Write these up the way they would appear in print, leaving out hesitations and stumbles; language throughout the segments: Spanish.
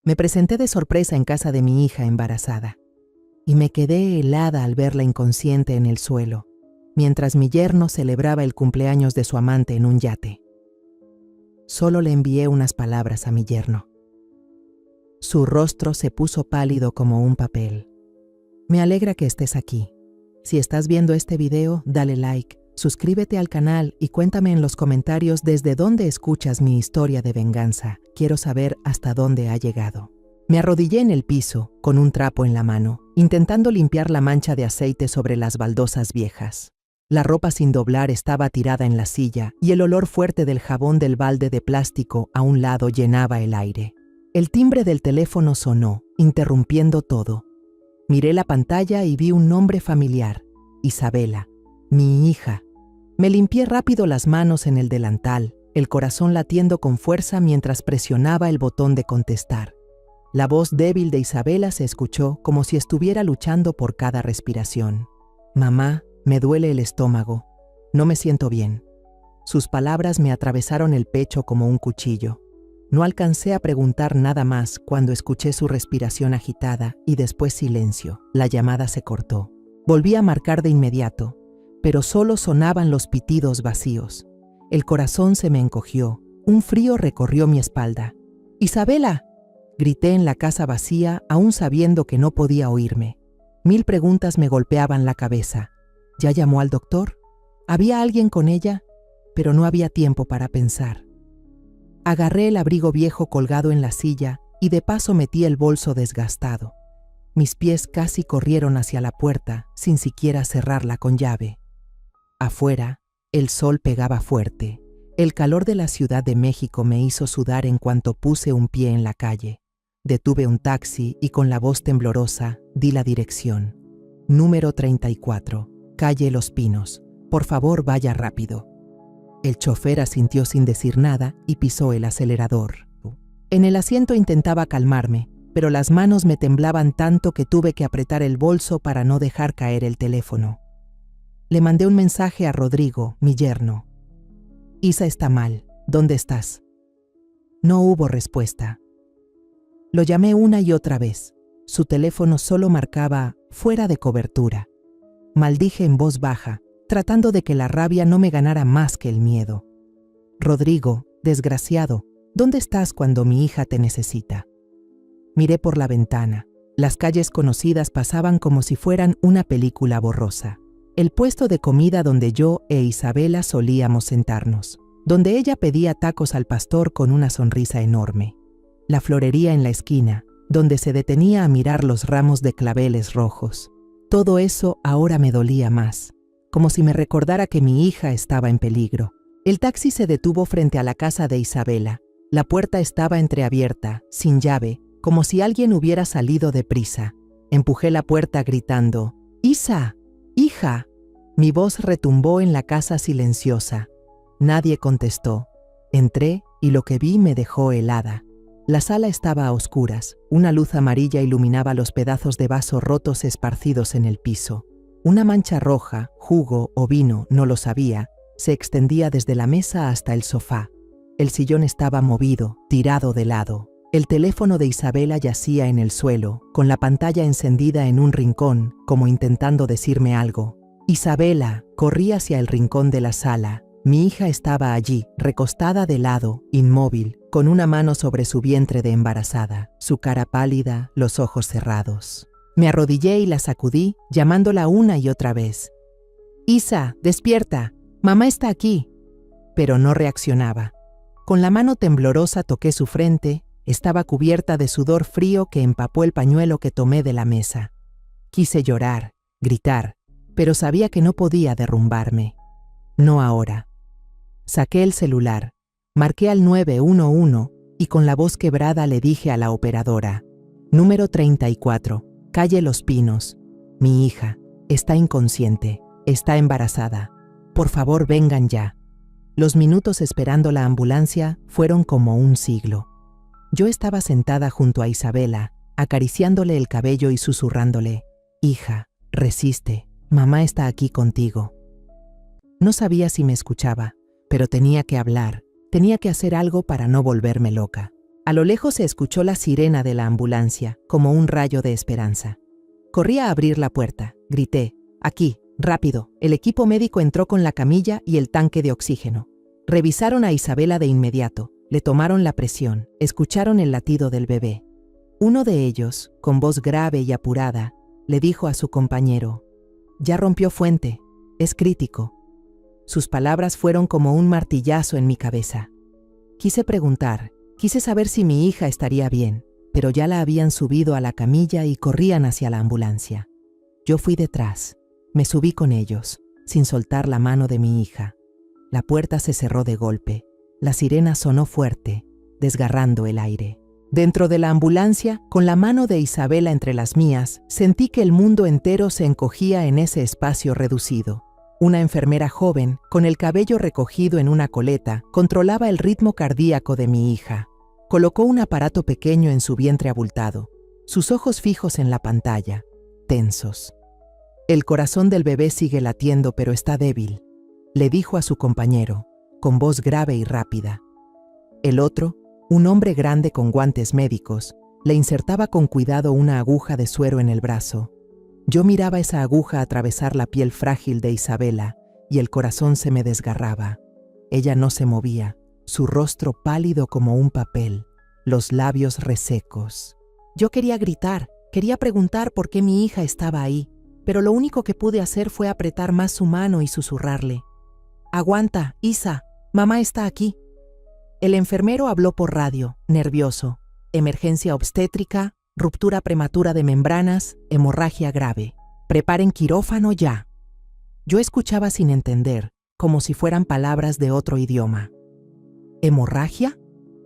Me presenté de sorpresa en casa de mi hija embarazada y me quedé helada al verla inconsciente en el suelo, mientras mi yerno celebraba el cumpleaños de su amante en un yate. Solo le envié unas palabras a mi yerno. Su rostro se puso pálido como un papel. Me alegra que estés aquí. Si estás viendo este video, dale like, suscríbete al canal y cuéntame en los comentarios desde dónde escuchas mi historia de venganza. Quiero saber hasta dónde ha llegado. Me arrodillé en el piso, con un trapo en la mano, intentando limpiar la mancha de aceite sobre las baldosas viejas. La ropa sin doblar estaba tirada en la silla y el olor fuerte del jabón del balde de plástico a un lado llenaba el aire. El timbre del teléfono sonó, interrumpiendo todo. Miré la pantalla y vi un nombre familiar, Isabela, mi hija. Me limpié rápido las manos en el delantal, el corazón latiendo con fuerza mientras presionaba el botón de contestar. La voz débil de Isabela se escuchó como si estuviera luchando por cada respiración. Mamá, me duele el estómago. No me siento bien. Sus palabras me atravesaron el pecho como un cuchillo. No alcancé a preguntar nada más cuando escuché su respiración agitada y después silencio. La llamada se cortó. Volví a marcar de inmediato, pero solo sonaban los pitidos vacíos. El corazón se me encogió. Un frío recorrió mi espalda. ¡Isabela!, grité en la casa vacía, aún sabiendo que no podía oírme. 1000 preguntas me golpeaban la cabeza. ¿Ya llamó al doctor? ¿Había alguien con ella? Pero no había tiempo para pensar. Agarré el abrigo viejo colgado en la silla y de paso metí el bolso desgastado. Mis pies casi corrieron hacia la puerta, sin siquiera cerrarla con llave. Afuera, el sol pegaba fuerte. El calor de la Ciudad de México me hizo sudar en cuanto puse un pie en la calle. Detuve un taxi y con la voz temblorosa di la dirección. Número 34, calle Los Pinos. Por favor, vaya rápido. El chofer asintió sin decir nada y pisó el acelerador. En el asiento intentaba calmarme, pero las manos me temblaban tanto que tuve que apretar el bolso para no dejar caer el teléfono. Le mandé un mensaje a Rodrigo, mi yerno. Isa está mal. ¿Dónde estás? No hubo respuesta. Lo llamé una y otra vez. Su teléfono solo marcaba fuera de cobertura. Maldije en voz baja, tratando de que la rabia no me ganara más que el miedo. Rodrigo, desgraciado, ¿dónde estás cuando mi hija te necesita? Miré por la ventana. Las calles conocidas pasaban como si fueran una película borrosa. El puesto de comida donde yo e Isabela solíamos sentarnos, donde ella pedía tacos al pastor con una sonrisa enorme. La florería en la esquina, donde se detenía a mirar los ramos de claveles rojos. Todo eso ahora me dolía más, como si me recordara que mi hija estaba en peligro. El taxi se detuvo frente a la casa de Isabela. La puerta estaba entreabierta, sin llave, como si alguien hubiera salido deprisa. Empujé la puerta gritando, «¡Isa! ¡Hija!». Mi voz retumbó en la casa silenciosa. Nadie contestó. Entré y lo que vi me dejó helada. La sala estaba a oscuras. Una luz amarilla iluminaba los pedazos de vaso rotos esparcidos en el piso. Una mancha roja, jugo o vino, no lo sabía, se extendía desde la mesa hasta el sofá. El sillón estaba movido, tirado de lado. El teléfono de Isabela yacía en el suelo, con la pantalla encendida en un rincón, como intentando decirme algo. Isabela, corrí hacia el rincón de la sala. Mi hija estaba allí, recostada de lado, inmóvil, con una mano sobre su vientre de embarazada, su cara pálida, los ojos cerrados. Me arrodillé y la sacudí, llamándola una y otra vez. «Isa, despierta, mamá está aquí». Pero no reaccionaba. Con la mano temblorosa toqué su frente, estaba cubierta de sudor frío que empapó el pañuelo que tomé de la mesa. Quise llorar, gritar, pero sabía que no podía derrumbarme. No ahora. Saqué el celular, marqué al 911 y con la voz quebrada le dije a la operadora, «Número 34, calle Los Pinos. Mi hija está inconsciente, está embarazada. Por favor, vengan ya». Los minutos esperando la ambulancia fueron como un siglo. Yo estaba sentada junto a Isabela, acariciándole el cabello y susurrándole, «Hija, resiste, mamá está aquí contigo». No sabía si me escuchaba, pero tenía que hablar, tenía que hacer algo para no volverme loca. A lo lejos se escuchó la sirena de la ambulancia, como un rayo de esperanza. Corrí a abrir la puerta. Grité: «Aquí, rápido». El equipo médico entró con la camilla y el tanque de oxígeno. Revisaron a Isabela de inmediato, le tomaron la presión, escucharon el latido del bebé. Uno de ellos, con voz grave y apurada, le dijo a su compañero: «Ya rompió fuente, es crítico». Sus palabras fueron como un martillazo en mi cabeza. Quise preguntar, quise saber si mi hija estaría bien, pero ya la habían subido a la camilla y corrían hacia la ambulancia. Yo fui detrás, me subí con ellos, sin soltar la mano de mi hija. La puerta se cerró de golpe, la sirena sonó fuerte, desgarrando el aire. Dentro de la ambulancia, con la mano de Isabela entre las mías, sentí que el mundo entero se encogía en ese espacio reducido. Una enfermera joven, con el cabello recogido en una coleta, controlaba el ritmo cardíaco de mi hija. Colocó un aparato pequeño en su vientre abultado, sus ojos fijos en la pantalla, tensos. «El corazón del bebé sigue latiendo, pero está débil», le dijo a su compañero, con voz grave y rápida. El otro, un hombre grande con guantes médicos, le insertaba con cuidado una aguja de suero en el brazo. Yo miraba esa aguja atravesar la piel frágil de Isabela y el corazón se me desgarraba. Ella no se movía, su rostro pálido como un papel, los labios resecos. Yo quería gritar, quería preguntar por qué mi hija estaba ahí, pero lo único que pude hacer fue apretar más su mano y susurrarle: «Aguanta, Isa, mamá está aquí». El enfermero habló por radio, nervioso: «Emergencia obstétrica, ruptura prematura de membranas, hemorragia grave. Preparen quirófano ya». Yo escuchaba sin entender, como si fueran palabras de otro idioma. ¿Hemorragia?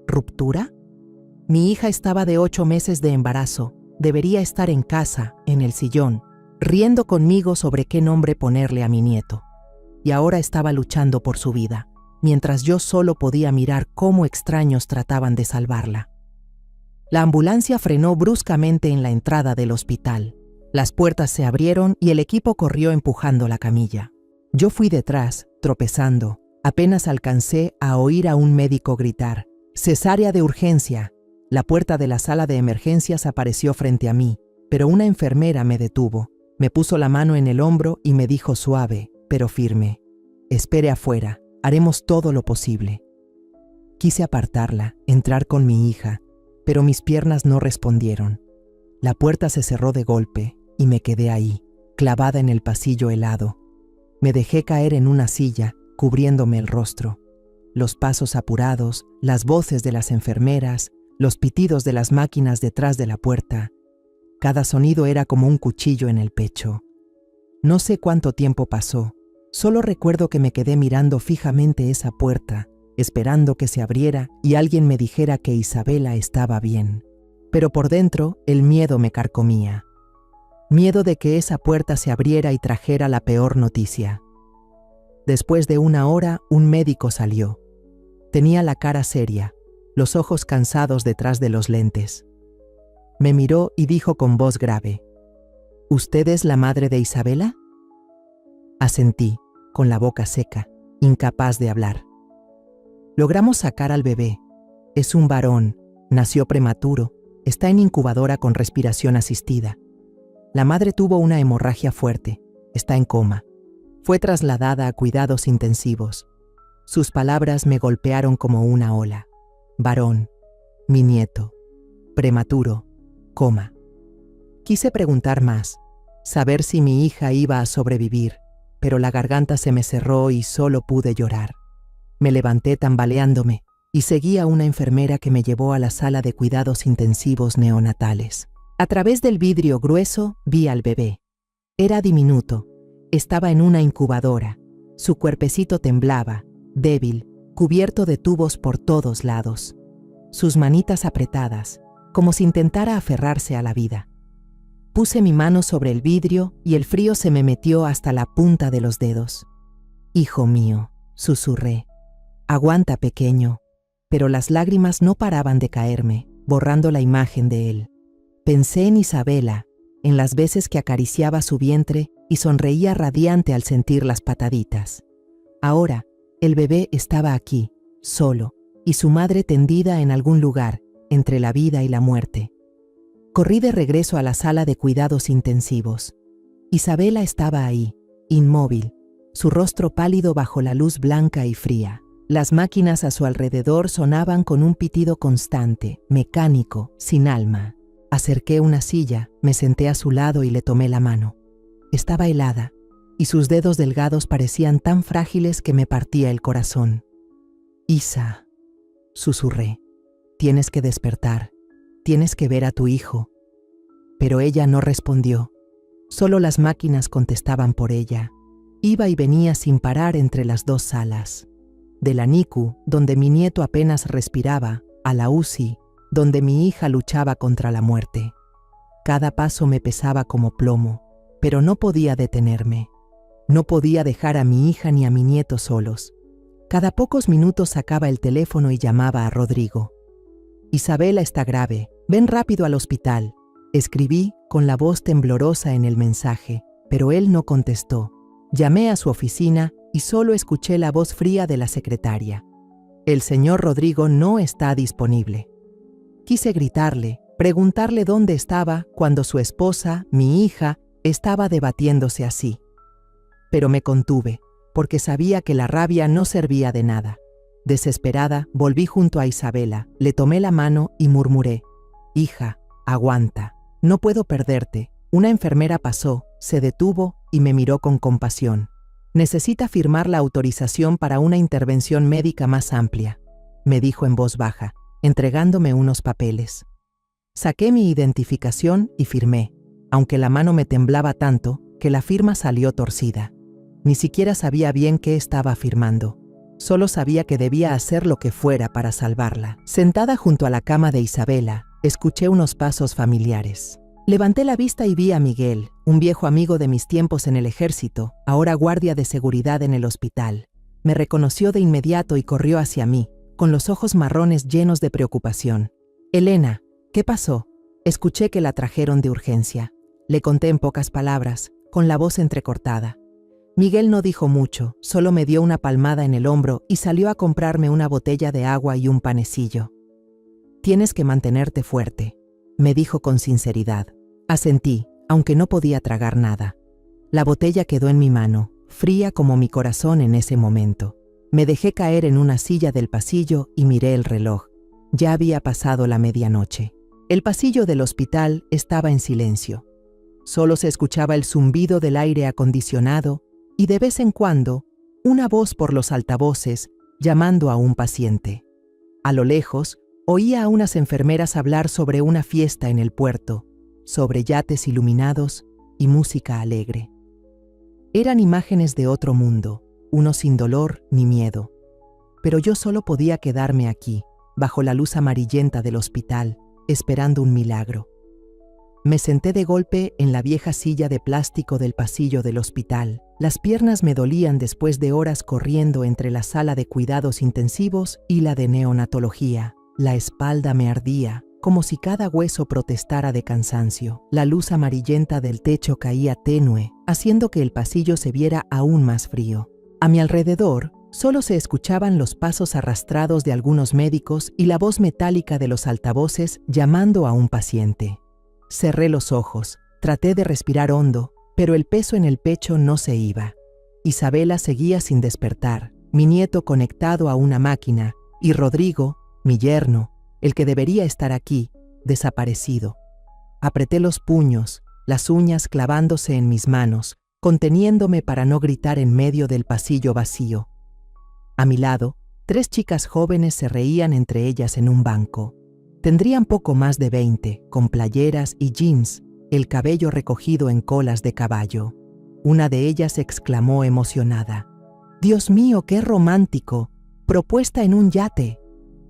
¿Ruptura? Mi hija estaba de 8 meses de embarazo. Debería estar en casa, en el sillón, riendo conmigo sobre qué nombre ponerle a mi nieto. Y ahora estaba luchando por su vida, mientras yo solo podía mirar cómo extraños trataban de salvarla. La ambulancia frenó bruscamente en la entrada del hospital. Las puertas se abrieron y el equipo corrió empujando la camilla. Yo fui detrás, tropezando. Apenas alcancé a oír a un médico gritar: «Cesárea de urgencia». La puerta de la sala de emergencias apareció frente a mí, pero una enfermera me detuvo. Me puso la mano en el hombro y me dijo suave, pero firme: «Espere afuera, haremos todo lo posible». Quise apartarla, entrar con mi hija, pero mis piernas no respondieron. La puerta se cerró de golpe y me quedé ahí, clavada en el pasillo helado. Me dejé caer en una silla, cubriéndome el rostro. Los pasos apurados, las voces de las enfermeras, los pitidos de las máquinas detrás de la puerta. Cada sonido era como un cuchillo en el pecho. No sé cuánto tiempo pasó, solo recuerdo que me quedé mirando fijamente esa puerta, esperando que se abriera y alguien me dijera que Isabela estaba bien. Pero por dentro, el miedo me carcomía. Miedo de que esa puerta se abriera y trajera la peor noticia. Después de 1 hora, un médico salió. Tenía la cara seria, los ojos cansados detrás de los lentes. Me miró y dijo con voz grave: «¿Usted es la madre de Isabela?». Asentí, con la boca seca, incapaz de hablar. «Logramos sacar al bebé. Es un varón, nació prematuro, está en incubadora con respiración asistida. La madre tuvo una hemorragia fuerte, está en coma. Fue trasladada a cuidados intensivos». Sus palabras me golpearon como una ola. Varón, mi nieto, prematuro, coma. Quise preguntar más, saber si mi hija iba a sobrevivir, pero la garganta se me cerró y solo pude llorar. Me levanté tambaleándome y seguí a una enfermera que me llevó a la sala de cuidados intensivos neonatales. A través del vidrio grueso vi al bebé. Era diminuto, estaba en una incubadora. Su cuerpecito temblaba, débil, cubierto de tubos por todos lados. Sus manitas apretadas, como si intentara aferrarse a la vida. Puse mi mano sobre el vidrio y el frío se me metió hasta la punta de los dedos. «Hijo mío», susurré. «Aguanta, pequeño». Pero las lágrimas no paraban de caerme, borrando la imagen de él. Pensé en Isabela, en las veces que acariciaba su vientre y sonreía radiante al sentir las pataditas. Ahora, el bebé estaba aquí, solo, y su madre tendida en algún lugar, entre la vida y la muerte. Corrí de regreso a la sala de cuidados intensivos. Isabela estaba ahí, inmóvil, su rostro pálido bajo la luz blanca y fría. Las máquinas a su alrededor sonaban con un pitido constante, mecánico, sin alma. Acerqué una silla, me senté a su lado y le tomé la mano. Estaba helada, y sus dedos delgados parecían tan frágiles que me partía el corazón. «Isa», susurré, «tienes que despertar, tienes que ver a tu hijo». Pero ella no respondió. Solo las máquinas contestaban por ella. Iba y venía sin parar entre las dos salas. De la NICU, donde mi nieto apenas respiraba, a la UCI, donde mi hija luchaba contra la muerte. Cada paso me pesaba como plomo, pero no podía detenerme. No podía dejar a mi hija ni a mi nieto solos. Cada pocos minutos sacaba el teléfono y llamaba a Rodrigo. «Isabela está grave, ven rápido al hospital», escribí con la voz temblorosa en el mensaje, pero él no contestó. Llamé a su oficina y solo escuché la voz fría de la secretaria. «El señor Rodrigo no está disponible». Quise gritarle, preguntarle dónde estaba cuando su esposa, mi hija, estaba debatiéndose así. Pero me contuve, porque sabía que la rabia no servía de nada. Desesperada, volví junto a Isabela, le tomé la mano y murmuré: «Hija, aguanta, no puedo perderte». Una enfermera pasó, se detuvo y me miró con compasión. «Necesita firmar la autorización para una intervención médica más amplia», me dijo en voz baja, entregándome unos papeles. Saqué mi identificación y firmé, aunque la mano me temblaba tanto que la firma salió torcida. Ni siquiera sabía bien qué estaba firmando. Solo sabía que debía hacer lo que fuera para salvarla. Sentada junto a la cama de Isabela, escuché unos pasos familiares. Levanté la vista y vi a Miguel, un viejo amigo de mis tiempos en el ejército, ahora guardia de seguridad en el hospital. Me reconoció de inmediato y corrió hacia mí, con los ojos marrones llenos de preocupación. «Elena, ¿qué pasó?». Escuché que la trajeron de urgencia. Le conté en pocas palabras, con la voz entrecortada. Miguel no dijo mucho, solo me dio una palmada en el hombro y salió a comprarme una botella de agua y un panecillo. «Tienes que mantenerte fuerte», me dijo con sinceridad. Asentí, aunque no podía tragar nada. La botella quedó en mi mano, fría como mi corazón en ese momento. Me dejé caer en una silla del pasillo y miré el reloj. Ya había pasado la medianoche. El pasillo del hospital estaba en silencio. Solo se escuchaba el zumbido del aire acondicionado y de vez en cuando una voz por los altavoces llamando a un paciente. A lo lejos, oía a unas enfermeras hablar sobre una fiesta en el puerto, sobre yates iluminados y música alegre. Eran imágenes de otro mundo, uno sin dolor ni miedo. Pero yo solo podía quedarme aquí, bajo la luz amarillenta del hospital, esperando un milagro. Me senté de golpe en la vieja silla de plástico del pasillo del hospital. Las piernas me dolían después de horas corriendo entre la sala de cuidados intensivos y la de neonatología. La espalda me ardía, como si cada hueso protestara de cansancio. La luz amarillenta del techo caía tenue, haciendo que el pasillo se viera aún más frío. A mi alrededor, solo se escuchaban los pasos arrastrados de algunos médicos y la voz metálica de los altavoces llamando a un paciente. Cerré los ojos, traté de respirar hondo, pero el peso en el pecho no se iba. Isabela seguía sin despertar, mi nieto conectado a una máquina, y Rodrigo, mi yerno, el que debería estar aquí, desaparecido. Apreté los puños, las uñas clavándose en mis manos, conteniéndome para no gritar en medio del pasillo vacío. A mi lado, 3 chicas jóvenes se reían entre ellas en un banco. Tendrían poco más de 20, con playeras y jeans, el cabello recogido en colas de caballo. Una de ellas exclamó emocionada: «Dios mío, qué romántico, propuesta en un yate».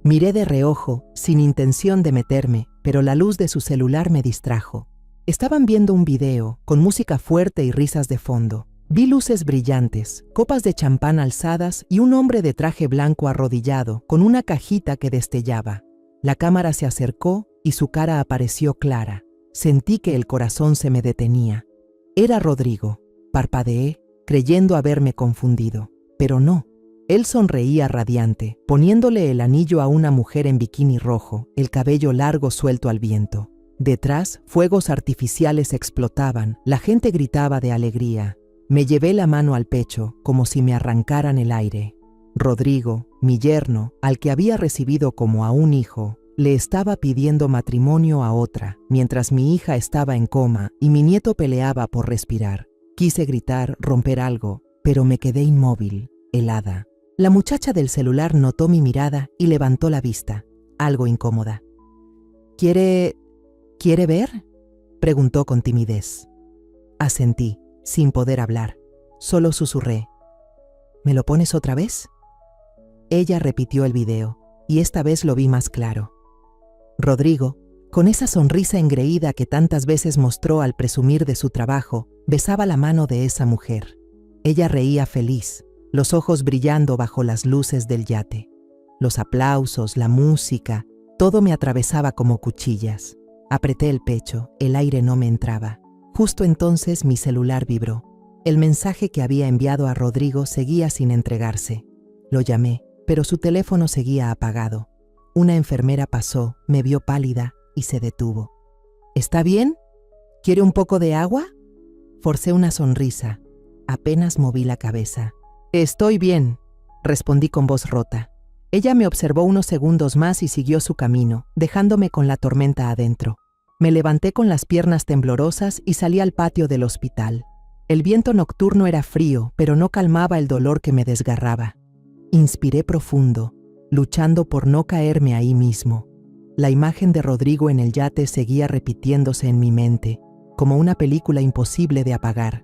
Miré de reojo, sin intención de meterme, pero la luz de su celular me distrajo. Estaban viendo un video, con música fuerte y risas de fondo. Vi luces brillantes, copas de champán alzadas y un hombre de traje blanco arrodillado, con una cajita que destellaba. La cámara se acercó y su cara apareció clara. Sentí que el corazón se me detenía. Era Rodrigo. Parpadeé, creyendo haberme confundido. Pero no, Él sonreía radiante, poniéndole el anillo a una mujer en bikini rojo, el cabello largo suelto al viento. Detrás, fuegos artificiales explotaban, la gente gritaba de alegría. Me llevé la mano al pecho, como si me arrancaran el aire. Rodrigo, mi yerno, al que había recibido como a un hijo, le estaba pidiendo matrimonio a otra, mientras mi hija estaba en coma y mi nieto peleaba por respirar. Quise gritar, romper algo, pero me quedé inmóvil, helada. La muchacha del celular notó mi mirada y levantó la vista, algo incómoda. ¿Quiere ver?, preguntó con timidez. Asentí, sin poder hablar. Solo susurré. ¿Me lo pones otra vez? Ella repitió el video, y esta vez lo vi más claro. Rodrigo, con esa sonrisa engreída que tantas veces mostró al presumir de su trabajo, besaba la mano de esa mujer. Ella reía feliz, los ojos brillando bajo las luces del yate. Los aplausos, la música, todo me atravesaba como cuchillas. Apreté el pecho, el aire no me entraba. Justo entonces mi celular vibró. El mensaje que había enviado a Rodrigo seguía sin entregarse. Lo llamé, pero su teléfono seguía apagado. Una enfermera pasó, me vio pálida y se detuvo. ¿Está bien? ¿Quiere un poco de agua? Forcé una sonrisa. Apenas moví la cabeza. Estoy bien, respondí con voz rota. Ella me observó unos segundos más y siguió su camino, dejándome con la tormenta adentro. Me levanté con las piernas temblorosas y salí al patio del hospital. El viento nocturno era frío, pero no calmaba el dolor que me desgarraba. Inspiré profundo, luchando por no caerme ahí mismo. La imagen de Rodrigo en el yate seguía repitiéndose en mi mente, como una película imposible de apagar.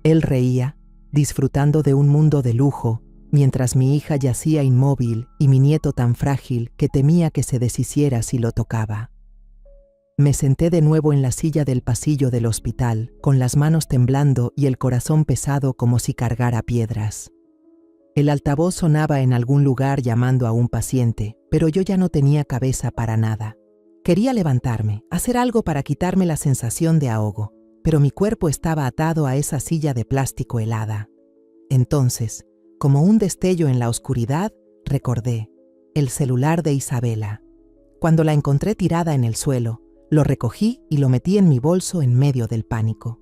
Él reía, disfrutando de un mundo de lujo, mientras mi hija yacía inmóvil y mi nieto tan frágil que temía que se deshiciera si lo tocaba. Me senté de nuevo en la silla del pasillo del hospital, con las manos temblando y el corazón pesado como si cargara piedras. El altavoz sonaba en algún lugar llamando a un paciente, pero yo ya no tenía cabeza para nada. Quería levantarme, hacer algo para quitarme la sensación de ahogo, pero mi cuerpo estaba atado a esa silla de plástico helada. Entonces, como un destello en la oscuridad, recordé el celular de Isabela. Cuando la encontré tirada en el suelo, lo recogí y lo metí en mi bolso en medio del pánico.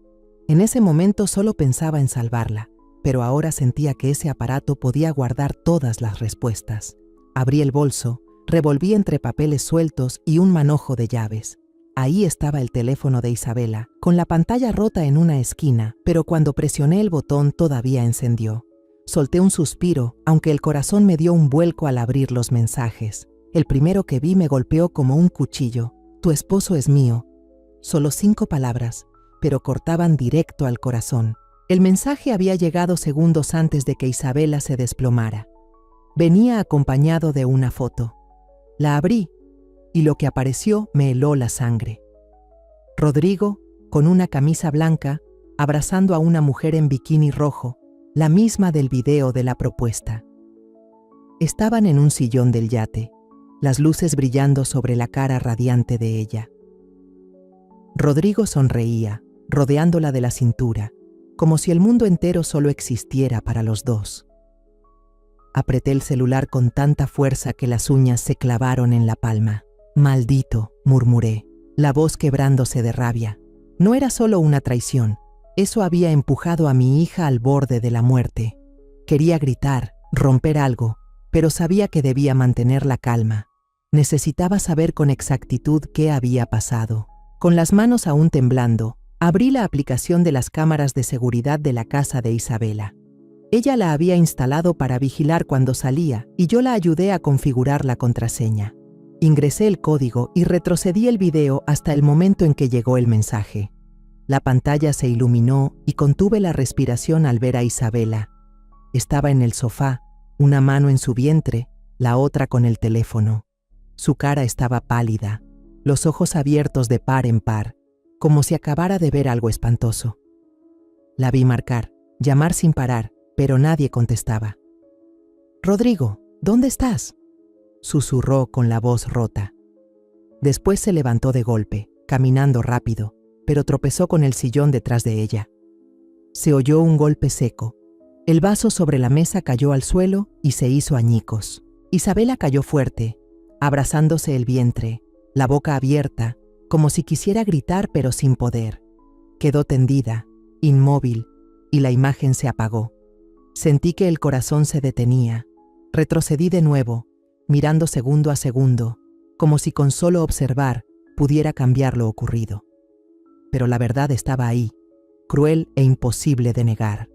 En ese momento solo pensaba en salvarla, pero ahora sentía que ese aparato podía guardar todas las respuestas. Abrí el bolso, revolví entre papeles sueltos y un manojo de llaves. Ahí estaba el teléfono de Isabela, con la pantalla rota en una esquina, pero cuando presioné el botón todavía encendió. Solté un suspiro, aunque el corazón me dio un vuelco al abrir los mensajes. El primero que vi me golpeó como un cuchillo. Tu esposo es mío. Solo 5 palabras, pero cortaban directo al corazón. El mensaje había llegado segundos antes de que Isabela se desplomara. Venía acompañado de una foto. La abrí, y lo que apareció me heló la sangre. Rodrigo, con una camisa blanca, abrazando a una mujer en bikini rojo, la misma del video de la propuesta. Estaban en un sillón del yate, las luces brillando sobre la cara radiante de ella. Rodrigo sonreía, rodeándola de la cintura, como si el mundo entero solo existiera para los dos. Apreté el celular con tanta fuerza que las uñas se clavaron en la palma. «Maldito», murmuré, la voz quebrándose de rabia. No era solo una traición, eso había empujado a mi hija al borde de la muerte. Quería gritar, romper algo, pero sabía que debía mantener la calma. Necesitaba saber con exactitud qué había pasado. Con las manos aún temblando, abrí la aplicación de las cámaras de seguridad de la casa de Isabela. Ella la había instalado para vigilar cuando salía y yo la ayudé a configurar la contraseña. Ingresé el código y retrocedí el video hasta el momento en que llegó el mensaje. La pantalla se iluminó y contuve la respiración al ver a Isabela. Estaba en el sofá, una mano en su vientre, la otra con el teléfono. Su cara estaba pálida, los ojos abiertos de par en par, como si acabara de ver algo espantoso. La vi marcar, llamar sin parar, pero nadie contestaba. «Rodrigo, ¿dónde estás?», susurró con la voz rota. Después se levantó de golpe, caminando rápido, pero tropezó con el sillón detrás de ella. Se oyó un golpe seco. El vaso sobre la mesa cayó al suelo y se hizo añicos. Isabela cayó fuerte, abrazándose el vientre, la boca abierta, como si quisiera gritar pero sin poder. Quedó tendida, inmóvil, y la imagen se apagó. Sentí que el corazón se detenía. Retrocedí de nuevo, mirando segundo a segundo, como si con solo observar pudiera cambiar lo ocurrido. Pero la verdad estaba ahí, cruel e imposible de negar.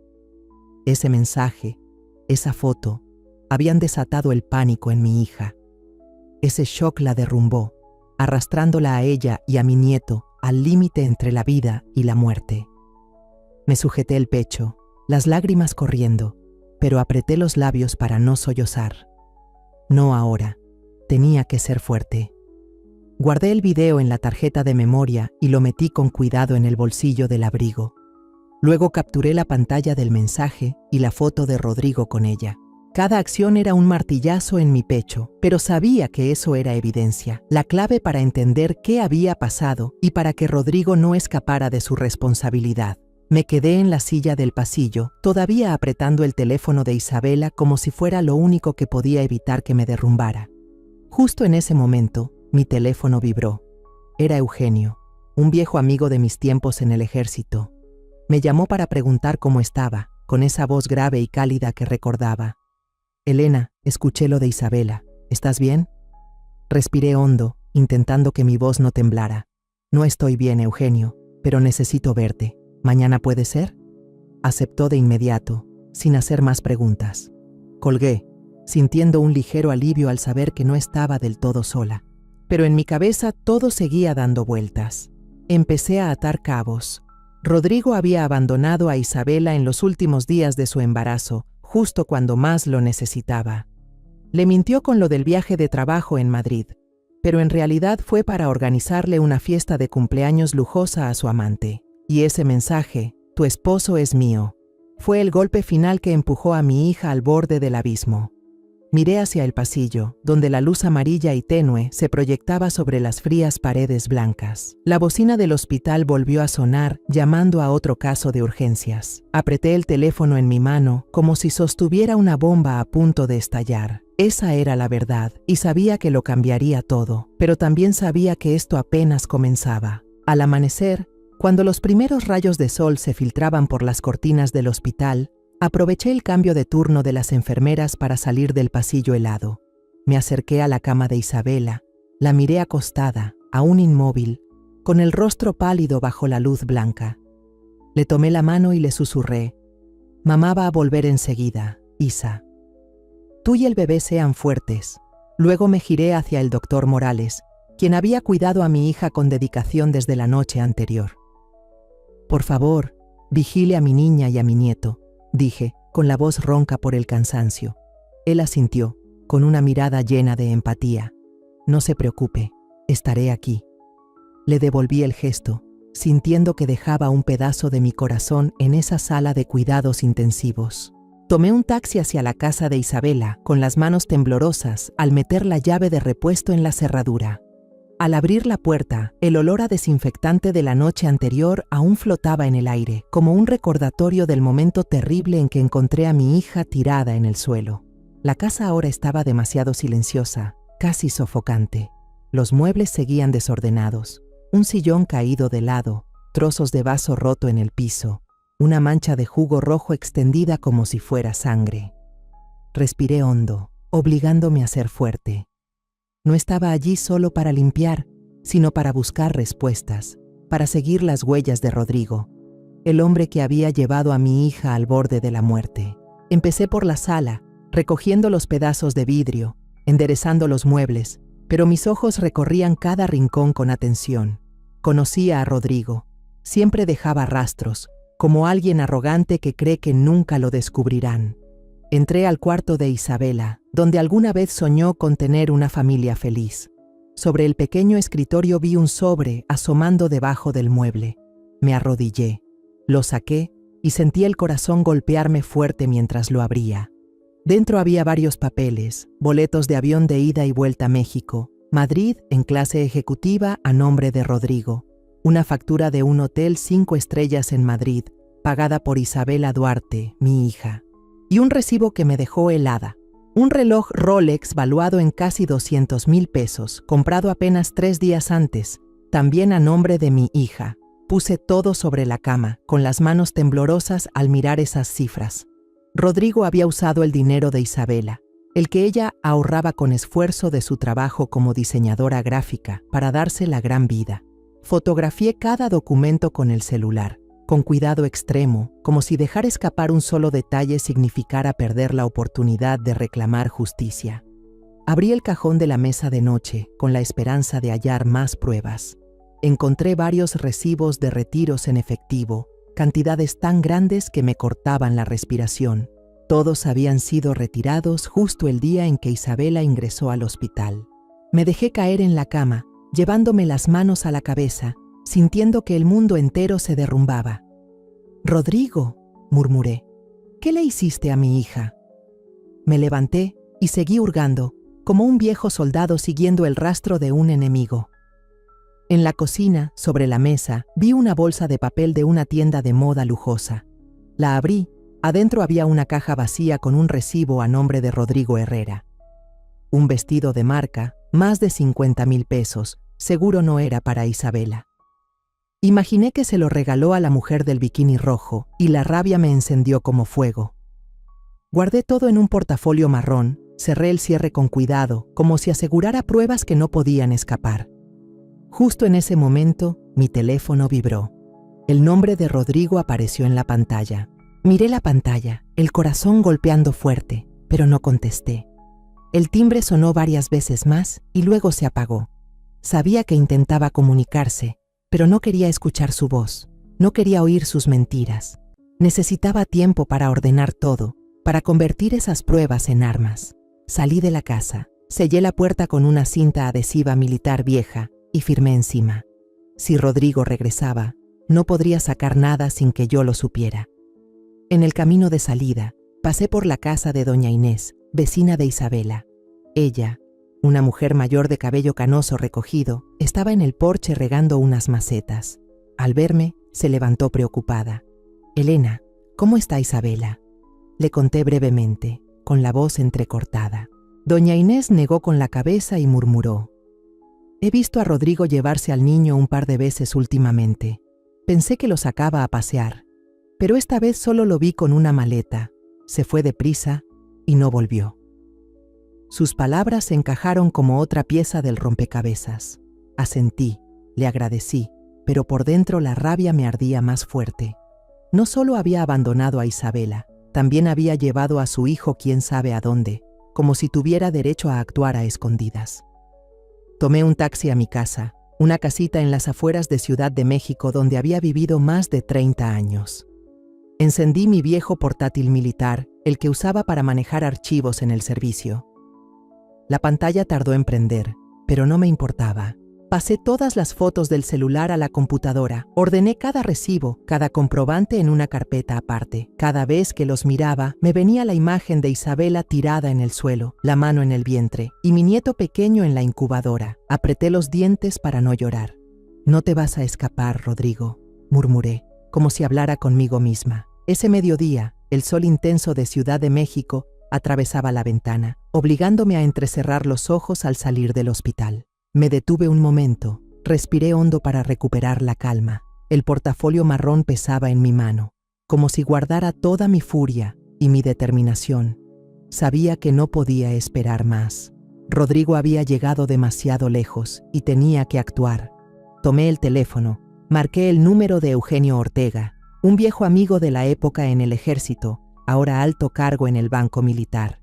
Ese mensaje, esa foto, habían desatado el pánico en mi hija. Ese shock la derrumbó, arrastrándola a ella y a mi nieto al límite entre la vida y la muerte. Me sujeté el pecho, las lágrimas corriendo, pero apreté los labios para no sollozar. No ahora, tenía que ser fuerte. Guardé el video en la tarjeta de memoria y lo metí con cuidado en el bolsillo del abrigo. Luego capturé la pantalla del mensaje y la foto de Rodrigo con ella. Cada acción era un martillazo en mi pecho, pero sabía que eso era evidencia, la clave para entender qué había pasado y para que Rodrigo no escapara de su responsabilidad. Me quedé en la silla del pasillo, todavía apretando el teléfono de Isabela como si fuera lo único que podía evitar que me derrumbara. Justo en ese momento, mi teléfono vibró. Era Eugenio, un viejo amigo de mis tiempos en el ejército. Me llamó para preguntar cómo estaba, con esa voz grave y cálida que recordaba. «Elena, escuché lo de Isabela. ¿Estás bien?» Respiré hondo, intentando que mi voz no temblara. «No estoy bien, Eugenio, pero necesito verte. ¿Mañana puede ser?» Aceptó de inmediato, sin hacer más preguntas. Colgué, sintiendo un ligero alivio al saber que no estaba del todo sola. Pero en mi cabeza todo seguía dando vueltas. Empecé a atar cabos. Rodrigo había abandonado a Isabela en los últimos días de su embarazo, justo cuando más lo necesitaba. Le mintió con lo del viaje de trabajo en Madrid, pero en realidad fue para organizarle una fiesta de cumpleaños lujosa a su amante. Y ese mensaje, «Tu esposo es mío», fue el golpe final que empujó a mi hija al borde del abismo. Miré hacia el pasillo, donde la luz amarilla y tenue se proyectaba sobre las frías paredes blancas. La bocina del hospital volvió a sonar, llamando a otro caso de urgencias. Apreté el teléfono en mi mano, como si sostuviera una bomba a punto de estallar. Esa era la verdad, y sabía que lo cambiaría todo, pero también sabía que esto apenas comenzaba. Al amanecer, cuando los primeros rayos de sol se filtraban por las cortinas del hospital, aproveché el cambio de turno de las enfermeras para salir del pasillo helado. Me acerqué a la cama de Isabela, la miré acostada, aún inmóvil, con el rostro pálido bajo la luz blanca. Le tomé la mano y le susurré: «Mamá va a volver enseguida, Isa. Tú y el bebé sean fuertes». Luego me giré hacia el doctor Morales, quien había cuidado a mi hija con dedicación desde la noche anterior. «Por favor, vigile a mi niña y a mi nieto», dije, con la voz ronca por el cansancio. Él asintió, con una mirada llena de empatía. «No se preocupe, estaré aquí». Le devolví el gesto, sintiendo que dejaba un pedazo de mi corazón en esa sala de cuidados intensivos. Tomé un taxi hacia la casa de Isabela, con las manos temblorosas al meter la llave de repuesto en la cerradura. Al abrir la puerta, el olor a desinfectante de la noche anterior aún flotaba en el aire, como un recordatorio del momento terrible en que encontré a mi hija tirada en el suelo. La casa ahora estaba demasiado silenciosa, casi sofocante. Los muebles seguían desordenados, un sillón caído de lado, trozos de vaso roto en el piso, una mancha de jugo rojo extendida como si fuera sangre. Respiré hondo, obligándome a ser fuerte. No estaba allí solo para limpiar, sino para buscar respuestas, para seguir las huellas de Rodrigo, el hombre que había llevado a mi hija al borde de la muerte. Empecé por la sala, recogiendo los pedazos de vidrio, enderezando los muebles, pero mis ojos recorrían cada rincón con atención. Conocía a Rodrigo. Siempre dejaba rastros, como alguien arrogante que cree que nunca lo descubrirán. Entré al cuarto de Isabela, donde alguna vez soñó con tener una familia feliz. Sobre el pequeño escritorio vi un sobre asomando debajo del mueble. Me arrodillé, lo saqué y sentí el corazón golpearme fuerte mientras lo abría. Dentro había varios papeles, boletos de avión de ida y vuelta a México, Madrid en clase ejecutiva a nombre de Rodrigo, una factura de un hotel 5 estrellas en Madrid, pagada por Isabela Duarte, mi hija. y un recibo que me dejó helada. Un reloj Rolex valuado en casi 200,000 pesos, comprado apenas 3 días antes, también a nombre de mi hija. Puse todo sobre la cama, con las manos temblorosas al mirar esas cifras. Rodrigo había usado el dinero de Isabela, el que ella ahorraba con esfuerzo de su trabajo como diseñadora gráfica, para darse la gran vida. Fotografié cada documento con el celular, con cuidado extremo, como si dejar escapar un solo detalle significara perder la oportunidad de reclamar justicia. Abrí el cajón de la mesa de noche con la esperanza de hallar más pruebas. Encontré varios recibos de retiros en efectivo, cantidades tan grandes que me cortaban la respiración. Todos habían sido retirados justo el día en que Isabela ingresó al hospital. Me dejé caer en la cama, llevándome las manos a la cabeza, sintiendo que el mundo entero se derrumbaba. «Rodrigo», murmuré, «¿qué le hiciste a mi hija?» Me levanté y seguí hurgando, como un viejo soldado siguiendo el rastro de un enemigo. En la cocina, sobre la mesa, vi una bolsa de papel de una tienda de moda lujosa. La abrí. Adentro había una caja vacía con un recibo a nombre de Rodrigo Herrera. Un vestido de marca, más de 50,000 pesos, seguro no era para Isabela. Imaginé que se lo regaló a la mujer del bikini rojo y la rabia me encendió como fuego. Guardé todo en un portafolio marrón, cerré el cierre con cuidado, como si asegurara pruebas que no podían escapar. Justo en ese momento, mi teléfono vibró. El nombre de Rodrigo apareció en la pantalla. Miré la pantalla, el corazón golpeando fuerte, pero no contesté. El timbre sonó varias veces más y luego se apagó. Sabía que intentaba comunicarse, pero no quería escuchar su voz, no quería oír sus mentiras. Necesitaba tiempo para ordenar todo, para convertir esas pruebas en armas. Salí de la casa, sellé la puerta con una cinta adhesiva militar vieja y firmé encima. Si Rodrigo regresaba, no podría sacar nada sin que yo lo supiera. En el camino de salida, pasé por la casa de doña Inés, vecina de Isabela. Ella, una mujer mayor de cabello canoso recogido, estaba en el porche regando unas macetas. Al verme, se levantó preocupada. «Elena, ¿cómo está Isabela?». Le conté brevemente, con la voz entrecortada. Doña Inés negó con la cabeza y murmuró: «He visto a Rodrigo llevarse al niño un par de veces últimamente. Pensé que lo sacaba a pasear. Pero esta vez solo lo vi con una maleta. Se fue deprisa y no volvió». Sus palabras encajaron como otra pieza del rompecabezas. Asentí, le agradecí, pero por dentro la rabia me ardía más fuerte. No solo había abandonado a Isabela, también había llevado a su hijo quién sabe a dónde, como si tuviera derecho a actuar a escondidas. Tomé un taxi a mi casa, una casita en las afueras de Ciudad de México donde había vivido más de 30 años. Encendí mi viejo portátil militar, el que usaba para manejar archivos en el servicio. La pantalla tardó en prender, pero no me importaba. Pasé todas las fotos del celular a la computadora, ordené cada recibo, cada comprobante en una carpeta aparte. Cada vez que los miraba, me venía la imagen de Isabela tirada en el suelo, la mano en el vientre, y mi nieto pequeño en la incubadora. Apreté los dientes para no llorar. «No te vas a escapar, Rodrigo», murmuré, como si hablara conmigo misma. Ese mediodía, el sol intenso de Ciudad de México atravesaba la ventana, obligándome a entrecerrar los ojos al salir del hospital. Me detuve un momento, respiré hondo para recuperar la calma. El portafolio marrón pesaba en mi mano, como si guardara toda mi furia y mi determinación. Sabía que no podía esperar más. Rodrigo había llegado demasiado lejos y tenía que actuar. Tomé el teléfono, marqué el número de Eugenio Ortega, un viejo amigo de la época en el ejército, ahora alto cargo en el Banco Militar.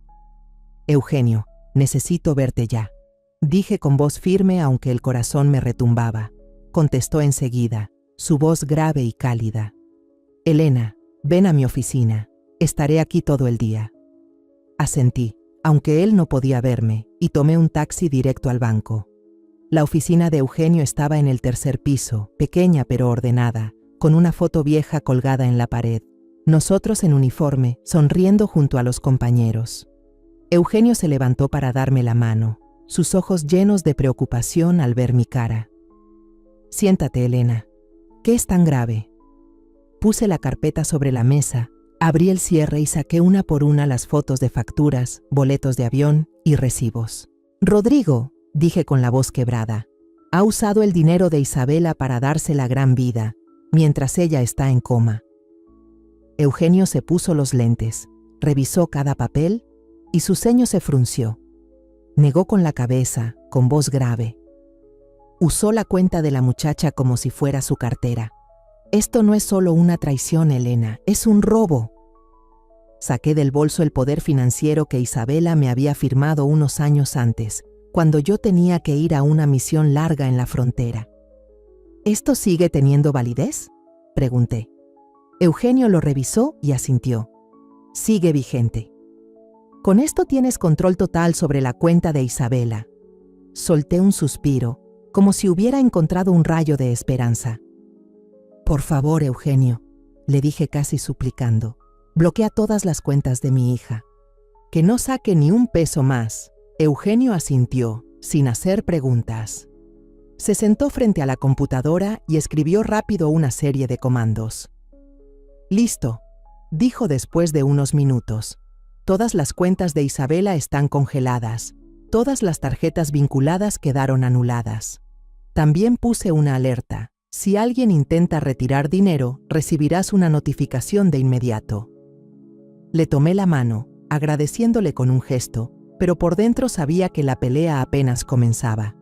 «Eugenio, necesito verte ya», dije con voz firme aunque el corazón me retumbaba. Contestó enseguida, su voz grave y cálida. «Elena, ven a mi oficina. Estaré aquí todo el día». Asentí, aunque él no podía verme, y tomé un taxi directo al banco. La oficina de Eugenio estaba en el tercer piso, pequeña pero ordenada, con una foto vieja colgada en la pared. Nosotros en uniforme, sonriendo junto a los compañeros. Eugenio se levantó para darme la mano, sus ojos llenos de preocupación al ver mi cara. «Siéntate, Elena. ¿Qué es tan grave?». Puse la carpeta sobre la mesa, Abrí el cierre y saqué una por una las fotos de facturas, boletos de avión y recibos. Rodrigo, dije con la voz quebrada, ha usado el dinero de Isabela para darse la gran vida, mientras ella está en coma. Eugenio se puso los lentes, revisó cada papel y su ceño se frunció. Negó con la cabeza, con voz grave. Usó la cuenta de la muchacha como si fuera su cartera. Esto no es solo una traición, Elena, es un robo. Saqué del bolso el poder financiero que Isabela me había firmado unos años antes, cuando yo tenía que ir a una misión larga en la frontera. ¿Esto sigue teniendo validez?, pregunté. Eugenio lo revisó y asintió. Sigue vigente. Con esto tienes control total sobre la cuenta de Isabela. Solté un suspiro, como si hubiera encontrado un rayo de esperanza. Por favor, Eugenio, le dije casi suplicando, bloquea todas las cuentas de mi hija. Que no saque ni un peso más. Eugenio asintió, sin hacer preguntas. Se sentó frente a la computadora y escribió rápido una serie de comandos. Listo, dijo después de unos minutos. Todas las cuentas de Isabela están congeladas. Todas las tarjetas vinculadas quedaron anuladas. También puse una alerta. Si alguien intenta retirar dinero, recibirás una notificación de inmediato. Le tomé la mano, agradeciéndole con un gesto, pero por dentro sabía que la pelea apenas comenzaba.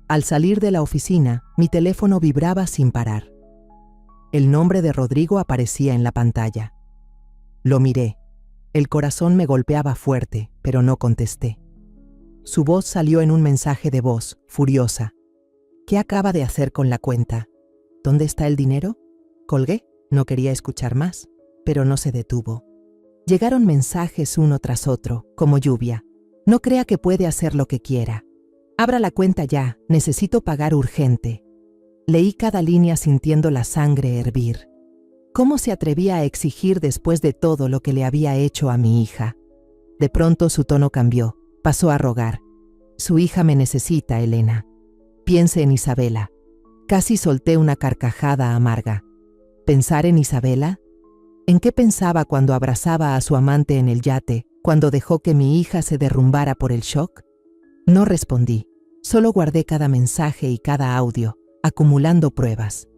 Al salir de la oficina, mi teléfono vibraba sin parar. El nombre de Rodrigo aparecía en la pantalla. Lo miré. El corazón me golpeaba fuerte, pero no contesté. Su voz salió en un mensaje de voz, furiosa. ¿Qué acaba de hacer con la cuenta? ¿Dónde está el dinero? Colgué, no quería escuchar más, pero no se detuvo. Llegaron mensajes uno tras otro, como lluvia. No crea que puede hacer lo que quiera. Abra la cuenta ya, necesito pagar urgente. Leí cada línea sintiendo la sangre hervir. ¿Cómo se atrevía a exigir después de todo lo que le había hecho a mi hija? De pronto su tono cambió, pasó a rogar. Su hija me necesita, Elena. Piense en Isabela. Casi solté una carcajada amarga. ¿Pensar en Isabela? ¿En qué pensaba cuando abrazaba a su amante en el yate, cuando dejó que mi hija se derrumbara por el shock? No respondí, solo guardé cada mensaje y cada audio, acumulando pruebas.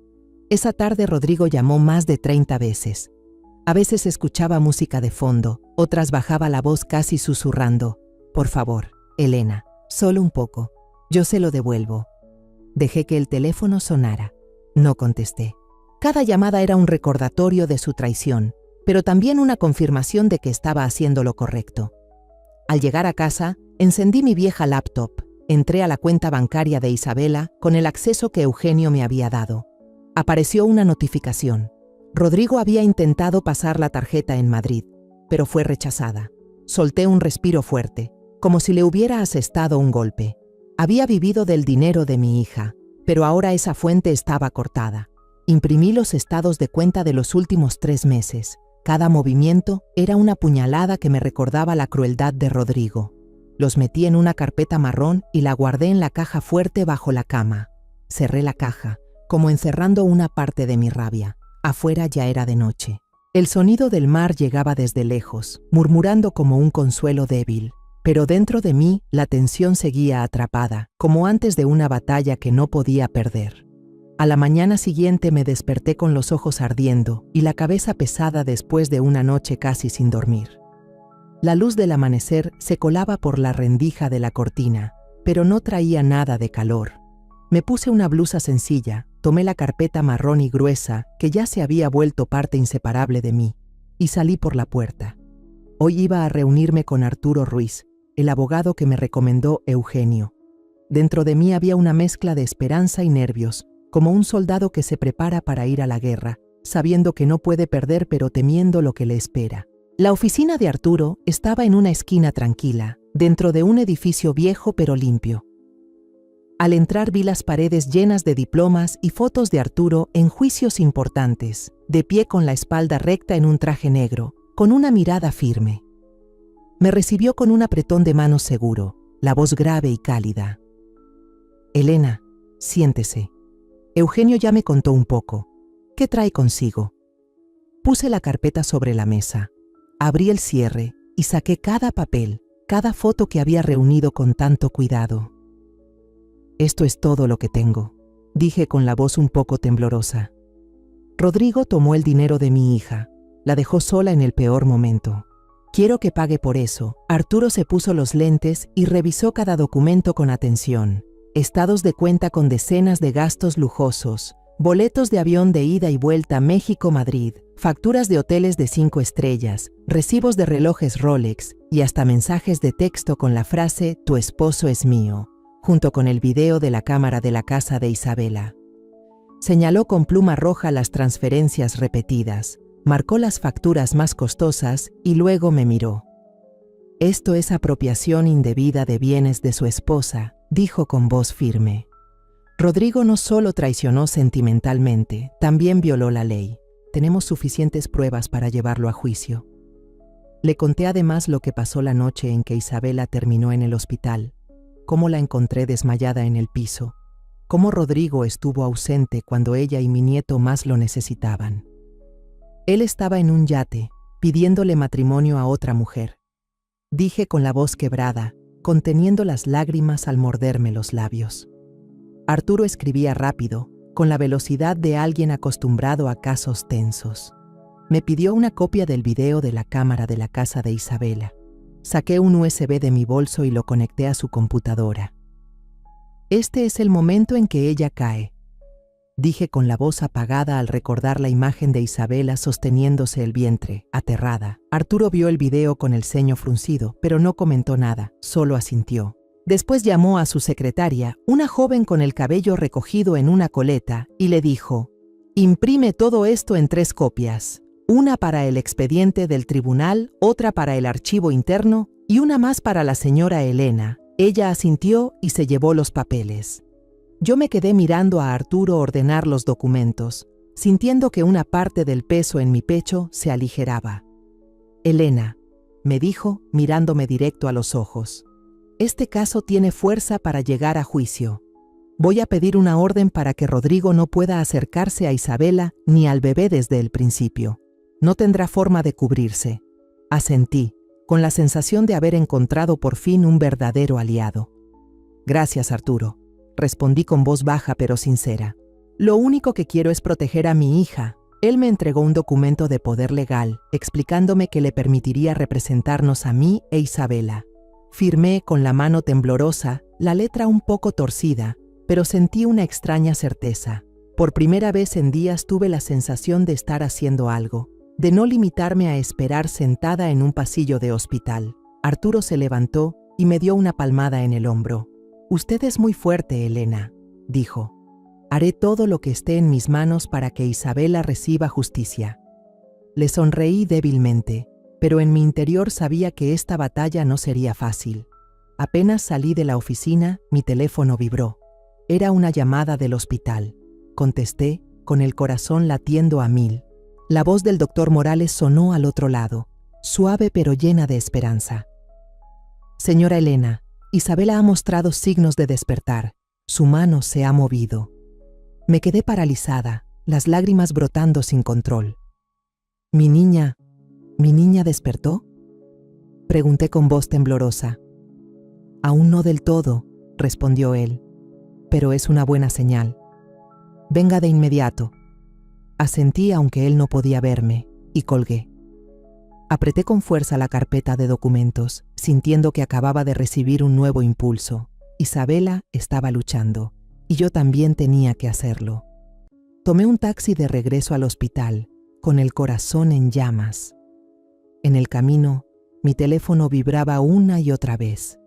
Esa tarde Rodrigo llamó más de 30 veces. A veces escuchaba música de fondo, otras bajaba la voz casi susurrando. Por favor, Elena, solo un poco. Yo se lo devuelvo. Dejé que el teléfono sonara. No contesté. Cada llamada era un recordatorio de su traición, pero también una confirmación de que estaba haciendo lo correcto. Al llegar a casa, encendí mi vieja laptop, entré a la cuenta bancaria de Isabela con el acceso que Eugenio me había dado. Apareció una notificación. Rodrigo había intentado pasar la tarjeta en Madrid, pero fue rechazada. Solté un respiro fuerte, como si le hubiera asestado un golpe. Había vivido del dinero de mi hija, pero ahora esa fuente estaba cortada. Imprimí los estados de cuenta de los últimos 3 meses. Cada movimiento era una puñalada que me recordaba la crueldad de Rodrigo. Los metí en una carpeta marrón y la guardé en la caja fuerte bajo la cama. Cerré la caja, como encerrando una parte de mi rabia. Afuera ya era de noche. El sonido del mar llegaba desde lejos, murmurando como un consuelo débil. Pero dentro de mí la tensión seguía atrapada, como antes de una batalla que no podía perder. A la mañana siguiente me desperté con los ojos ardiendo y la cabeza pesada después de una noche casi sin dormir. La luz del amanecer se colaba por la rendija de la cortina, pero no traía nada de calor. Me puse una blusa sencilla, tomé la carpeta marrón y gruesa que ya se había vuelto parte inseparable de mí, y salí por la puerta. Hoy iba a reunirme con Arturo Ruiz, el abogado que me recomendó Eugenio. Dentro de mí había una mezcla de esperanza y nervios, como un soldado que se prepara para ir a la guerra, sabiendo que no puede perder pero temiendo lo que le espera. La oficina de Arturo estaba en una esquina tranquila, dentro de un edificio viejo pero limpio. Al entrar vi las paredes llenas de diplomas y fotos de Arturo en juicios importantes, de pie con la espalda recta en un traje negro, con una mirada firme. Me recibió con un apretón de manos seguro, la voz grave y cálida. Elena, siéntese. Eugenio ya me contó un poco. ¿Qué trae consigo? Puse la carpeta sobre la mesa, abrí el cierre y saqué cada papel, cada foto que había reunido con tanto cuidado. «Esto es todo lo que tengo», dije con la voz un poco temblorosa. Rodrigo tomó el dinero de mi hija, la dejó sola en el peor momento. «Quiero que pague por eso». Arturo se puso los lentes y revisó cada documento con atención. Estados de cuenta con decenas de gastos lujosos, boletos de avión de ida y vuelta México-Madrid, facturas de hoteles de 5 estrellas, recibos de relojes Rolex y hasta mensajes de texto con la frase «Tu esposo es mío», junto con el video de la cámara de la casa de Isabela. Señaló con pluma roja las transferencias repetidas, marcó las facturas más costosas y luego me miró. «Esto es apropiación indebida de bienes de su esposa», dijo con voz firme. «Rodrigo no solo traicionó sentimentalmente, también violó la ley. Tenemos suficientes pruebas para llevarlo a juicio». Le conté además lo que pasó la noche en que Isabela terminó en el hospital, cómo la encontré desmayada en el piso, cómo Rodrigo estuvo ausente cuando ella y mi nieto más lo necesitaban. Él estaba en un yate, pidiéndole matrimonio a otra mujer. Dije con la voz quebrada, conteniendo las lágrimas al morderme los labios. Arturo escribía rápido, con la velocidad de alguien acostumbrado a casos tensos. Me pidió una copia del video de la cámara de la casa de Isabela. Saqué un USB de mi bolso y lo conecté a su computadora. «Este es el momento en que ella cae», dije con la voz apagada al recordar la imagen de Isabela sosteniéndose el vientre, aterrada. Arturo vio el video con el ceño fruncido, pero no comentó nada, solo asintió. Después llamó a su secretaria, una joven con el cabello recogido en una coleta, y le dijo: «Imprime todo esto en 3 copias, una para el expediente del tribunal, otra para el archivo interno y una más para la señora Elena». Ella asintió y se llevó los papeles. Yo me quedé mirando a Arturo ordenar los documentos, sintiendo que una parte del peso en mi pecho se aligeraba. «Elena», me dijo, mirándome directo a los ojos, «este caso tiene fuerza para llegar a juicio. Voy a pedir una orden para que Rodrigo no pueda acercarse a Isabela ni al bebé desde el principio. No tendrá forma de cubrirse». Asentí, con la sensación de haber encontrado por fin un verdadero aliado. «Gracias, Arturo», respondí con voz baja pero sincera. «Lo único que quiero es proteger a mi hija». Él me entregó un documento de poder legal, explicándome que le permitiría representarnos a mí e Isabela. Firmé con la mano temblorosa, la letra un poco torcida, pero sentí una extraña certeza. Por primera vez en días tuve la sensación de estar haciendo algo, de no limitarme a esperar sentada en un pasillo de hospital. Arturo se levantó y me dio una palmada en el hombro. «Usted es muy fuerte, Elena», dijo. «Haré todo lo que esté en mis manos para que Isabela reciba justicia». Le sonreí débilmente, pero en mi interior sabía que esta batalla no sería fácil. Apenas salí de la oficina, mi teléfono vibró. Era una llamada del hospital. Contesté, con el corazón latiendo a 1000. La voz del doctor Morales sonó al otro lado, suave pero llena de esperanza. «Señora Elena, Isabela ha mostrado signos de despertar. Su mano se ha movido». Me quedé paralizada, las lágrimas brotando sin control. ¿Mi niña despertó?», pregunté con voz temblorosa. «Aún no del todo», respondió él, «pero es una buena señal. Venga de inmediato». Asentí aunque él no podía verme, y colgué. Apreté con fuerza la carpeta de documentos, sintiendo que acababa de recibir un nuevo impulso. Isabela estaba luchando, y yo también tenía que hacerlo. Tomé un taxi de regreso al hospital, con el corazón en llamas. En el camino, mi teléfono vibraba una y otra vez.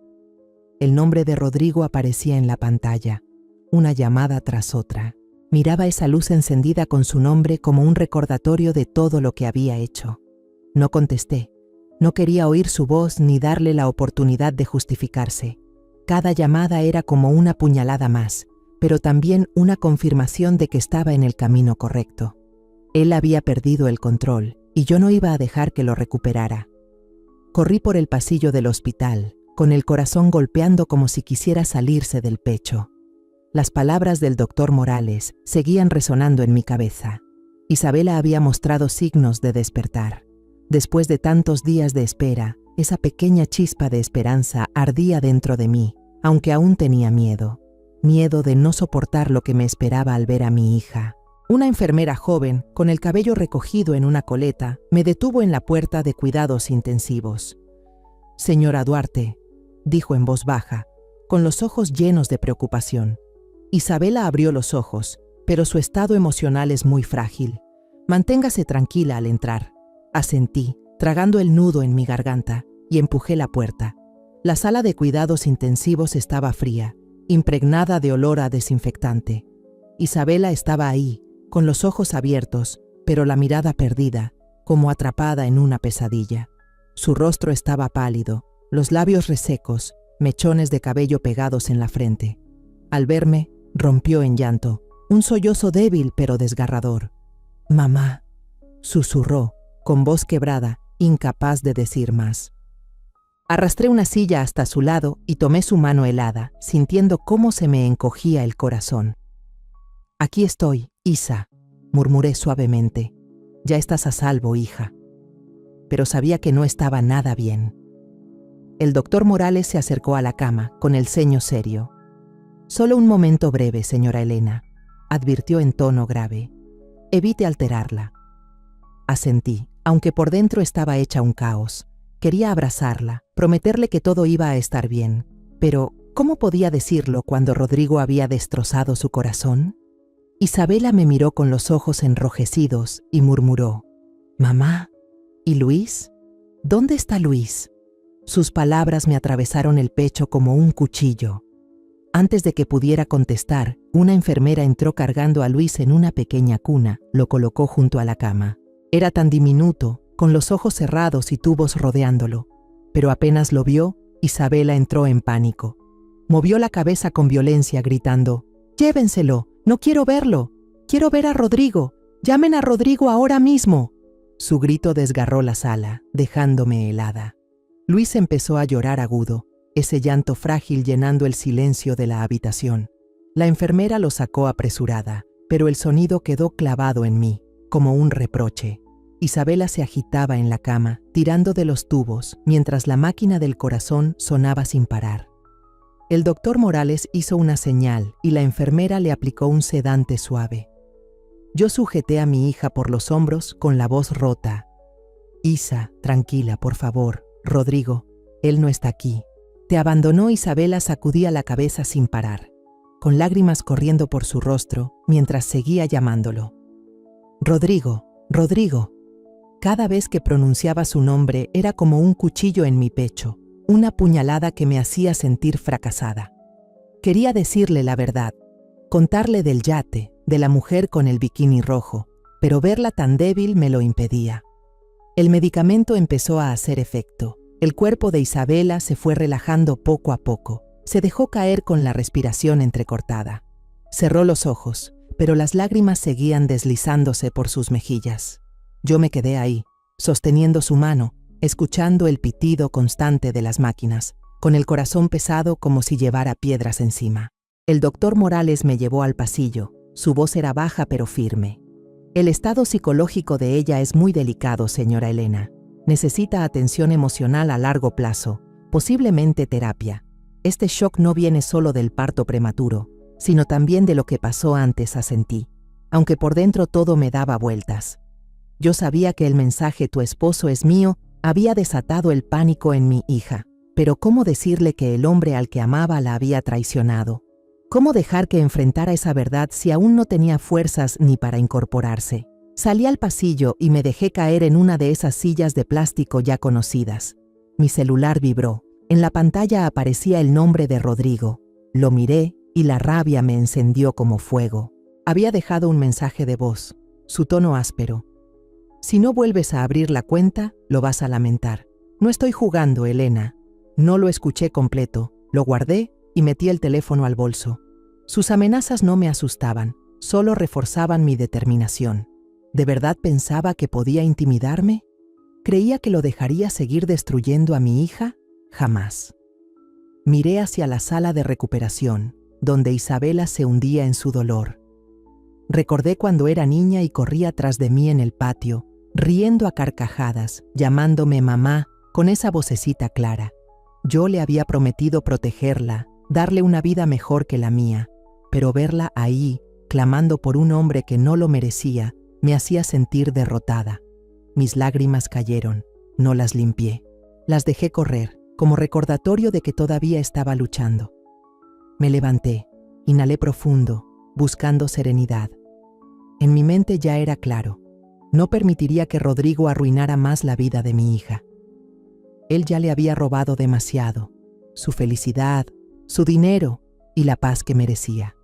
El nombre de Rodrigo aparecía en la pantalla, una llamada tras otra. Miraba esa luz encendida con su nombre como un recordatorio de todo lo que había hecho. No contesté. No quería oír su voz ni darle la oportunidad de justificarse. Cada llamada era como una puñalada más, pero también una confirmación de que estaba en el camino correcto. Él había perdido el control y yo no iba a dejar que lo recuperara. Corrí por el pasillo del hospital, con el corazón golpeando como si quisiera salirse del pecho. Las palabras del doctor Morales seguían resonando en mi cabeza. Isabela había mostrado signos de despertar. Después de tantos días de espera, esa pequeña chispa de esperanza ardía dentro de mí, aunque aún tenía miedo. Miedo de no soportar lo que me esperaba al ver a mi hija. Una enfermera joven, con el cabello recogido en una coleta, me detuvo en la puerta de cuidados intensivos. «Señora Duarte», dijo en voz baja, con los ojos llenos de preocupación. Isabela abrió los ojos, pero su estado emocional es muy frágil. «Manténgase tranquila al entrar», asentí, tragando el nudo en mi garganta, y empujé la puerta. La sala de cuidados intensivos estaba fría, impregnada de olor a desinfectante. Isabela estaba ahí, con los ojos abiertos, pero la mirada perdida, como atrapada en una pesadilla. Su rostro estaba pálido, los labios resecos, mechones de cabello pegados en la frente. Al verme, rompió en llanto, un sollozo débil pero desgarrador. «Mamá», susurró, con voz quebrada, incapaz de decir más. Arrastré una silla hasta su lado y tomé su mano helada, sintiendo cómo se me encogía el corazón. «Aquí estoy, Isa», murmuré suavemente. «Ya estás a salvo, hija». Pero sabía que no estaba nada bien. El doctor Morales se acercó a la cama, con el ceño serio. «Solo un momento breve, señora Elena», advirtió en tono grave. «Evite alterarla». Asentí, aunque por dentro estaba hecha un caos. Quería abrazarla, prometerle que todo iba a estar bien. Pero, ¿cómo podía decirlo cuando Rodrigo había destrozado su corazón? Isabela me miró con los ojos enrojecidos y murmuró: «Mamá, ¿y Luis? ¿Dónde está Luis?». Sus palabras me atravesaron el pecho como un cuchillo. Antes de que pudiera contestar, una enfermera entró cargando a Luis en una pequeña cuna, lo colocó junto a la cama. Era tan diminuto, con los ojos cerrados y tubos rodeándolo. Pero apenas lo vio, Isabela entró en pánico. Movió la cabeza con violencia, gritando: «¡Llévenselo! ¡No quiero verlo! ¡Quiero ver a Rodrigo! ¡Llamen a Rodrigo ahora mismo!». Su grito desgarró la sala, dejándome helada. Luis empezó a llorar agudo, ese llanto frágil llenando el silencio de la habitación. La enfermera lo sacó apresurada, pero el sonido quedó clavado en mí, como un reproche. Isabela se agitaba en la cama, tirando de los tubos, mientras la máquina del corazón sonaba sin parar. El doctor Morales hizo una señal y la enfermera le aplicó un sedante suave. Yo sujeté a mi hija por los hombros con la voz rota. «Isa, tranquila, por favor. Rodrigo, él no está aquí». «Te abandonó». Isabela sacudía la cabeza sin parar, con lágrimas corriendo por su rostro, mientras seguía llamándolo. «Rodrigo, Rodrigo». Cada vez que pronunciaba su nombre era como un cuchillo en mi pecho, una puñalada que me hacía sentir fracasada. Quería decirle la verdad, contarle del yate, de la mujer con el bikini rojo, pero verla tan débil me lo impedía. El medicamento empezó a hacer efecto. El cuerpo de Isabela se fue relajando poco a poco. Se dejó caer con la respiración entrecortada. Cerró los ojos, pero las lágrimas seguían deslizándose por sus mejillas. Yo me quedé ahí, sosteniendo su mano, escuchando el pitido constante de las máquinas, con el corazón pesado como si llevara piedras encima. El doctor Morales me llevó al pasillo. Su voz era baja pero firme. «El estado psicológico de ella es muy delicado, señora Elena. Necesita atención emocional a largo plazo, posiblemente terapia. Este shock no viene solo del parto prematuro, sino también de lo que pasó antes», asentí, aunque por dentro todo me daba vueltas. Yo sabía que el mensaje «tu esposo es mío» había desatado el pánico en mi hija, pero ¿cómo decirle que el hombre al que amaba la había traicionado? ¿Cómo dejar que enfrentara esa verdad si aún no tenía fuerzas ni para incorporarse? Salí al pasillo y me dejé caer en una de esas sillas de plástico ya conocidas. Mi celular vibró. En la pantalla aparecía el nombre de Rodrigo. Lo miré y la rabia me encendió como fuego. Había dejado un mensaje de voz, su tono áspero. «Si no vuelves a abrir la cuenta, lo vas a lamentar. No estoy jugando, Elena». No lo escuché completo, lo guardé y metí el teléfono al bolso. Sus amenazas no me asustaban, solo reforzaban mi determinación. ¿De verdad pensaba que podía intimidarme? ¿Creía que lo dejaría seguir destruyendo a mi hija? Jamás. Miré hacia la sala de recuperación, donde Isabela se hundía en su dolor. Recordé cuando era niña y corría tras de mí en el patio, riendo a carcajadas, llamándome mamá con esa vocecita clara. Yo le había prometido protegerla, darle una vida mejor que la mía, pero verla ahí, clamando por un hombre que no lo merecía, me hacía sentir derrotada. Mis lágrimas cayeron, no las limpié. Las dejé correr, como recordatorio de que todavía estaba luchando. Me levanté, inhalé profundo, buscando serenidad. En mi mente ya era claro. No permitiría que Rodrigo arruinara más la vida de mi hija. Él ya le había robado demasiado, su felicidad, su dinero y la paz que merecía.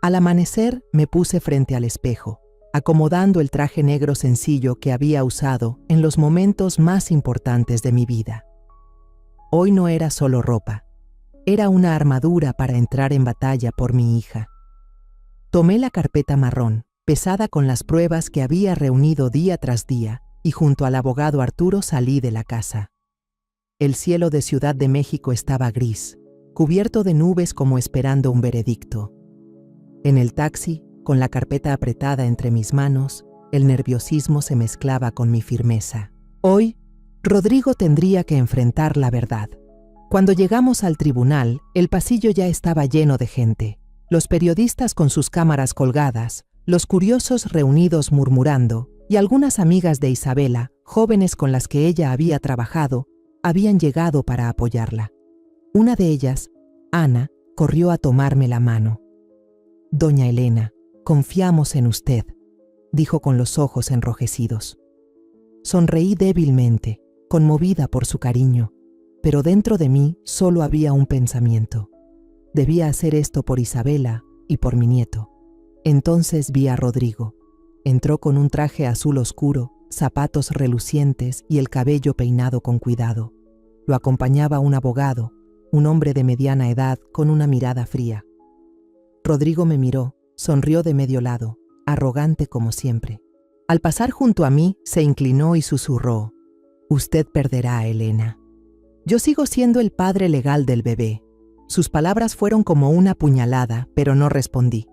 Al amanecer me puse frente al espejo, acomodando el traje negro sencillo que había usado en los momentos más importantes de mi vida. Hoy no era solo ropa, era una armadura para entrar en batalla por mi hija. Tomé la carpeta marrón, pesada con las pruebas que había reunido día tras día, y junto al abogado Arturo salí de la casa. El cielo de Ciudad de México estaba gris, cubierto de nubes como esperando un veredicto. En el taxi, con la carpeta apretada entre mis manos, el nerviosismo se mezclaba con mi firmeza. Hoy, Rodrigo tendría que enfrentar la verdad. Cuando llegamos al tribunal, el pasillo ya estaba lleno de gente. Los periodistas con sus cámaras colgadas, los curiosos reunidos murmurando, y algunas amigas de Isabela, jóvenes con las que ella había trabajado, habían llegado para apoyarla. Una de ellas, Ana, corrió a tomarme la mano. «Doña Elena, confiamos en usted», dijo con los ojos enrojecidos. Sonreí débilmente, conmovida por su cariño, pero dentro de mí solo había un pensamiento. Debía hacer esto por Isabela y por mi nieto. Entonces vi a Rodrigo. Entró con un traje azul oscuro, zapatos relucientes y el cabello peinado con cuidado. Lo acompañaba un abogado, un hombre de mediana edad con una mirada fría. Rodrigo me miró, sonrió de medio lado, arrogante como siempre. Al pasar junto a mí, se inclinó y susurró: «Usted perderá, Elena». Yo sigo siendo el padre legal del bebé. Sus palabras fueron como una puñalada, pero no respondí.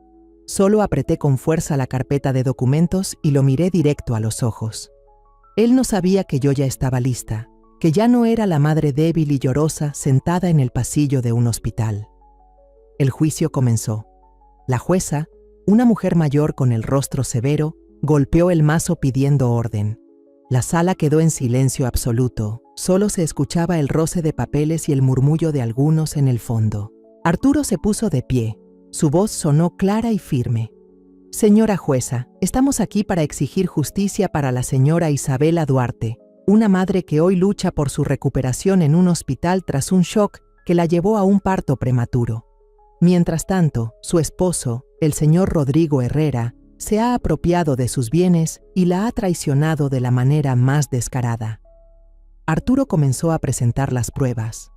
Solo apreté con fuerza la carpeta de documentos y lo miré directo a los ojos. Él no sabía que yo ya estaba lista, que ya no era la madre débil y llorosa sentada en el pasillo de un hospital. El juicio comenzó. La jueza, una mujer mayor con el rostro severo, golpeó el mazo pidiendo orden. La sala quedó en silencio absoluto. Solo se escuchaba el roce de papeles y el murmullo de algunos en el fondo. Arturo se puso de pie. Su voz sonó clara y firme. «Señora jueza, estamos aquí para exigir justicia para la señora Isabela Duarte, una madre que hoy lucha por su recuperación en un hospital tras un shock que la llevó a un parto prematuro. Mientras tanto, su esposo, el señor Rodrigo Herrera, se ha apropiado de sus bienes y la ha traicionado de la manera más descarada». Arturo comenzó a presentar las pruebas.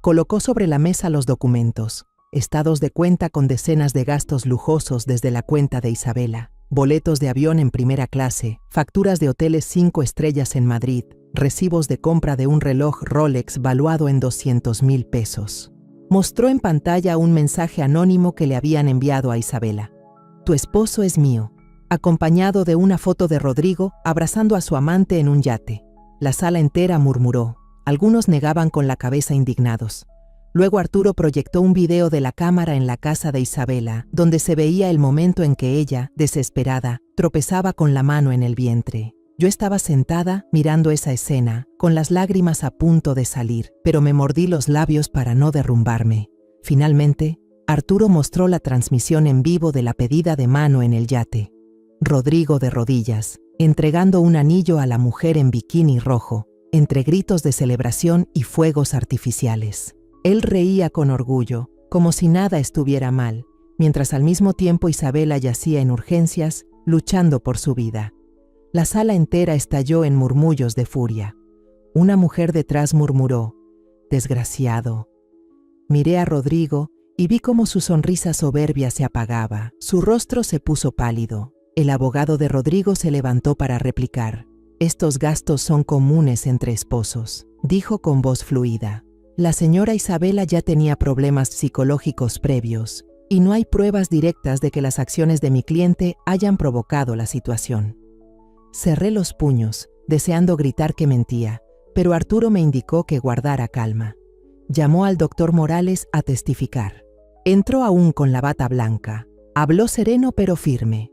Colocó sobre la mesa los documentos, estados de cuenta con decenas de gastos lujosos desde la cuenta de Isabela, boletos de avión en primera clase, facturas de hoteles 5 estrellas en Madrid, recibos de compra de un reloj Rolex valuado en 200,000 pesos. Mostró en pantalla un mensaje anónimo que le habían enviado a Isabela. «Tu esposo es mío», acompañado de una foto de Rodrigo abrazando a su amante en un yate. La sala entera murmuró. Algunos negaban con la cabeza indignados. Luego Arturo proyectó un video de la cámara en la casa de Isabela, donde se veía el momento en que ella, desesperada, tropezaba con la mano en el vientre. Yo estaba sentada mirando esa escena, con las lágrimas a punto de salir, pero me mordí los labios para no derrumbarme. Finalmente, Arturo mostró la transmisión en vivo de la pedida de mano en el yate. Rodrigo de rodillas, entregando un anillo a la mujer en bikini rojo, entre gritos de celebración y fuegos artificiales. Él reía con orgullo, como si nada estuviera mal, mientras al mismo tiempo Isabela yacía en urgencias, luchando por su vida. La sala entera estalló en murmullos de furia. Una mujer detrás murmuró: «Desgraciado». Miré a Rodrigo y vi cómo su sonrisa soberbia se apagaba. Su rostro se puso pálido. El abogado de Rodrigo se levantó para replicar. «Estos gastos son comunes entre esposos», dijo con voz fluida. La señora Isabela ya tenía problemas psicológicos previos, y no hay pruebas directas de que las acciones de mi cliente hayan provocado la situación. Cerré los puños, deseando gritar que mentía, pero Arturo me indicó que guardara calma. Llamó al doctor Morales a testificar. Entró aún con la bata blanca. Habló sereno pero firme.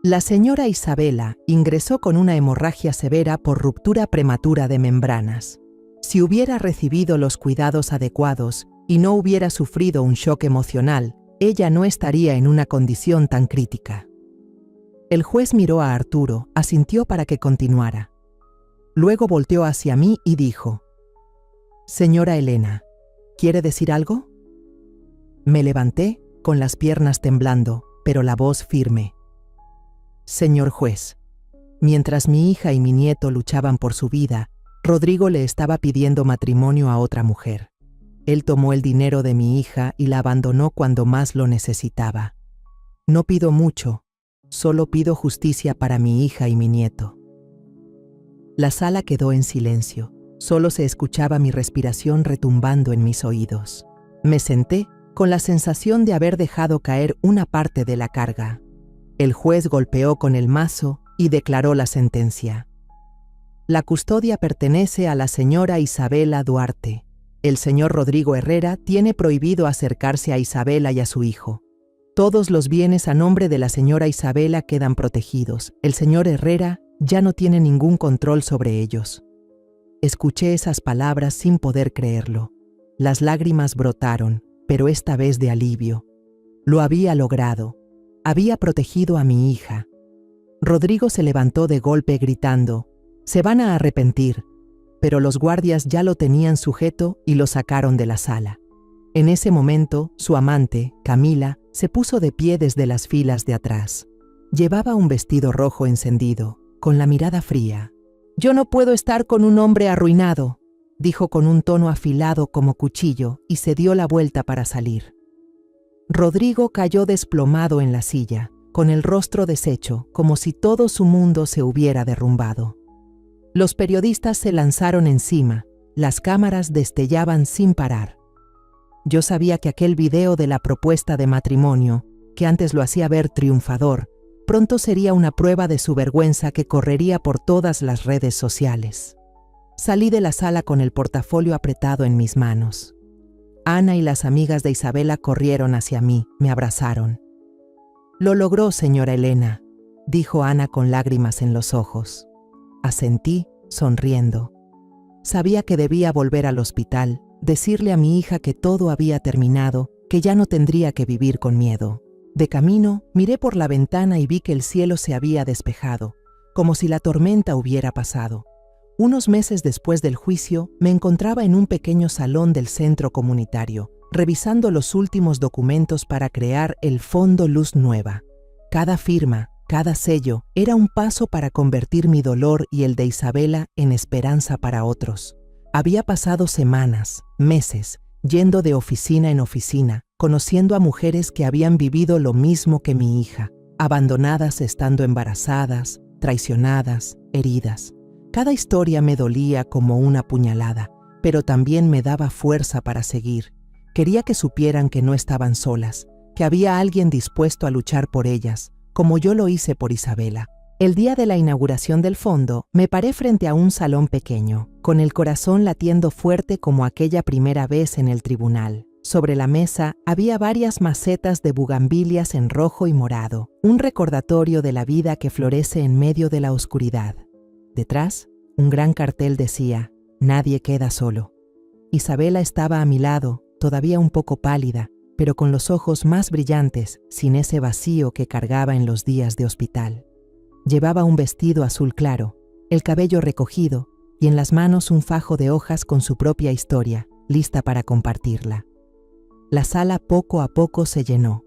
La señora Isabela ingresó con una hemorragia severa por ruptura prematura de membranas. Si hubiera recibido los cuidados adecuados y no hubiera sufrido un shock emocional, ella no estaría en una condición tan crítica. El juez miró a Arturo, asintió para que continuara. Luego volteó hacia mí y dijo: «Señora Elena, ¿quiere decir algo?». Me levanté, con las piernas temblando, pero la voz firme. «Señor juez, mientras mi hija y mi nieto luchaban por su vida, Rodrigo le estaba pidiendo matrimonio a otra mujer. Él tomó el dinero de mi hija y la abandonó cuando más lo necesitaba. No pido mucho, solo pido justicia para mi hija y mi nieto». La sala quedó en silencio, solo se escuchaba mi respiración retumbando en mis oídos. Me senté con la sensación de haber dejado caer una parte de la carga. El juez golpeó con el mazo y declaró la sentencia. La custodia pertenece a la señora Isabela Duarte. El señor Rodrigo Herrera tiene prohibido acercarse a Isabela y a su hijo. Todos los bienes a nombre de la señora Isabela quedan protegidos. El señor Herrera ya no tiene ningún control sobre ellos. Escuché esas palabras sin poder creerlo. Las lágrimas brotaron, pero esta vez de alivio. Lo había logrado. Había protegido a mi hija. Rodrigo se levantó de golpe gritando: «Se van a arrepentir», pero los guardias ya lo tenían sujeto y lo sacaron de la sala. En ese momento, su amante, Camila, se puso de pie desde las filas de atrás. Llevaba un vestido rojo encendido, con la mirada fría. «Yo no puedo estar con un hombre arruinado», dijo con un tono afilado como cuchillo y se dio la vuelta para salir. Rodrigo cayó desplomado en la silla, con el rostro deshecho, como si todo su mundo se hubiera derrumbado. Los periodistas se lanzaron encima, las cámaras destellaban sin parar. Yo sabía que aquel video de la propuesta de matrimonio, que antes lo hacía ver triunfador, pronto sería una prueba de su vergüenza que correría por todas las redes sociales. Salí de la sala con el portafolio apretado en mis manos. Ana y las amigas de Isabela corrieron hacia mí, me abrazaron. «Lo logró, señora Elena», dijo Ana con lágrimas en los ojos. Asentí, sonriendo. Sabía que debía volver al hospital, decirle a mi hija que todo había terminado, que ya no tendría que vivir con miedo. De camino, miré por la ventana y vi que el cielo se había despejado, como si la tormenta hubiera pasado. Unos meses después del juicio, me encontraba en un pequeño salón del centro comunitario, revisando los últimos documentos para crear el Fondo Luz Nueva. Cada firma, cada sello, era un paso para convertir mi dolor y el de Isabela en esperanza para otros. Había pasado semanas, meses, yendo de oficina en oficina, conociendo a mujeres que habían vivido lo mismo que mi hija, abandonadas estando embarazadas, traicionadas, heridas. Cada historia me dolía como una puñalada, pero también me daba fuerza para seguir. Quería que supieran que no estaban solas, que había alguien dispuesto a luchar por ellas, como yo lo hice por Isabela. El día de la inauguración del fondo, me paré frente a un salón pequeño, con el corazón latiendo fuerte como aquella primera vez en el tribunal. Sobre la mesa había varias macetas de bugambilias en rojo y morado, un recordatorio de la vida que florece en medio de la oscuridad. Detrás, un gran cartel decía: «Nadie queda solo». Isabela estaba a mi lado, todavía un poco pálida, pero con los ojos más brillantes, sin ese vacío que cargaba en los días de hospital. Llevaba un vestido azul claro, el cabello recogido y en las manos un fajo de hojas con su propia historia, lista para compartirla. La sala poco a poco se llenó.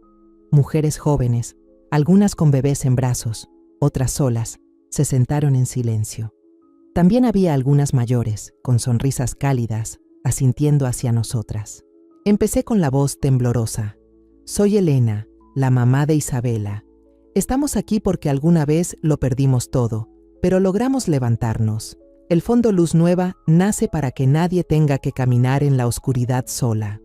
Mujeres jóvenes, algunas con bebés en brazos, otras solas, se sentaron en silencio. También había algunas mayores, con sonrisas cálidas, asintiendo hacia nosotras. Empecé con la voz temblorosa. «Soy Elena, la mamá de Isabela. Estamos aquí porque alguna vez lo perdimos todo, pero logramos levantarnos. El Fondo Luz Nueva nace para que nadie tenga que caminar en la oscuridad sola».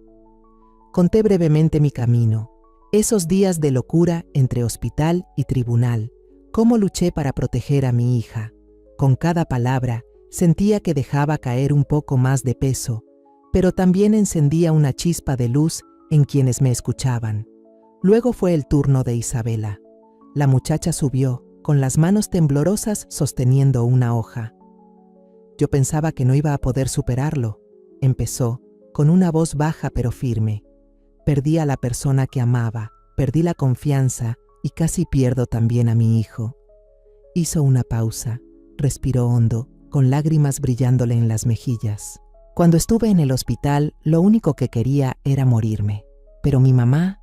Conté brevemente mi camino, Esos días de locura entre hospital y tribunal, cómo luché para proteger a mi hija. Con cada palabra sentía que dejaba caer un poco más de peso, pero también encendía una chispa de luz en quienes me escuchaban. Luego fue el turno de Isabela. La muchacha subió, con las manos temblorosas sosteniendo una hoja. Yo pensaba que no iba a poder superarlo. Empezó, con una voz baja pero firme. Perdí a la persona que amaba, perdí la confianza y casi pierdo también a mi hijo. Hizo una pausa, respiró hondo, con lágrimas brillándole en las mejillas. Cuando estuve en el hospital, lo único que quería era morirme. Pero mi mamá...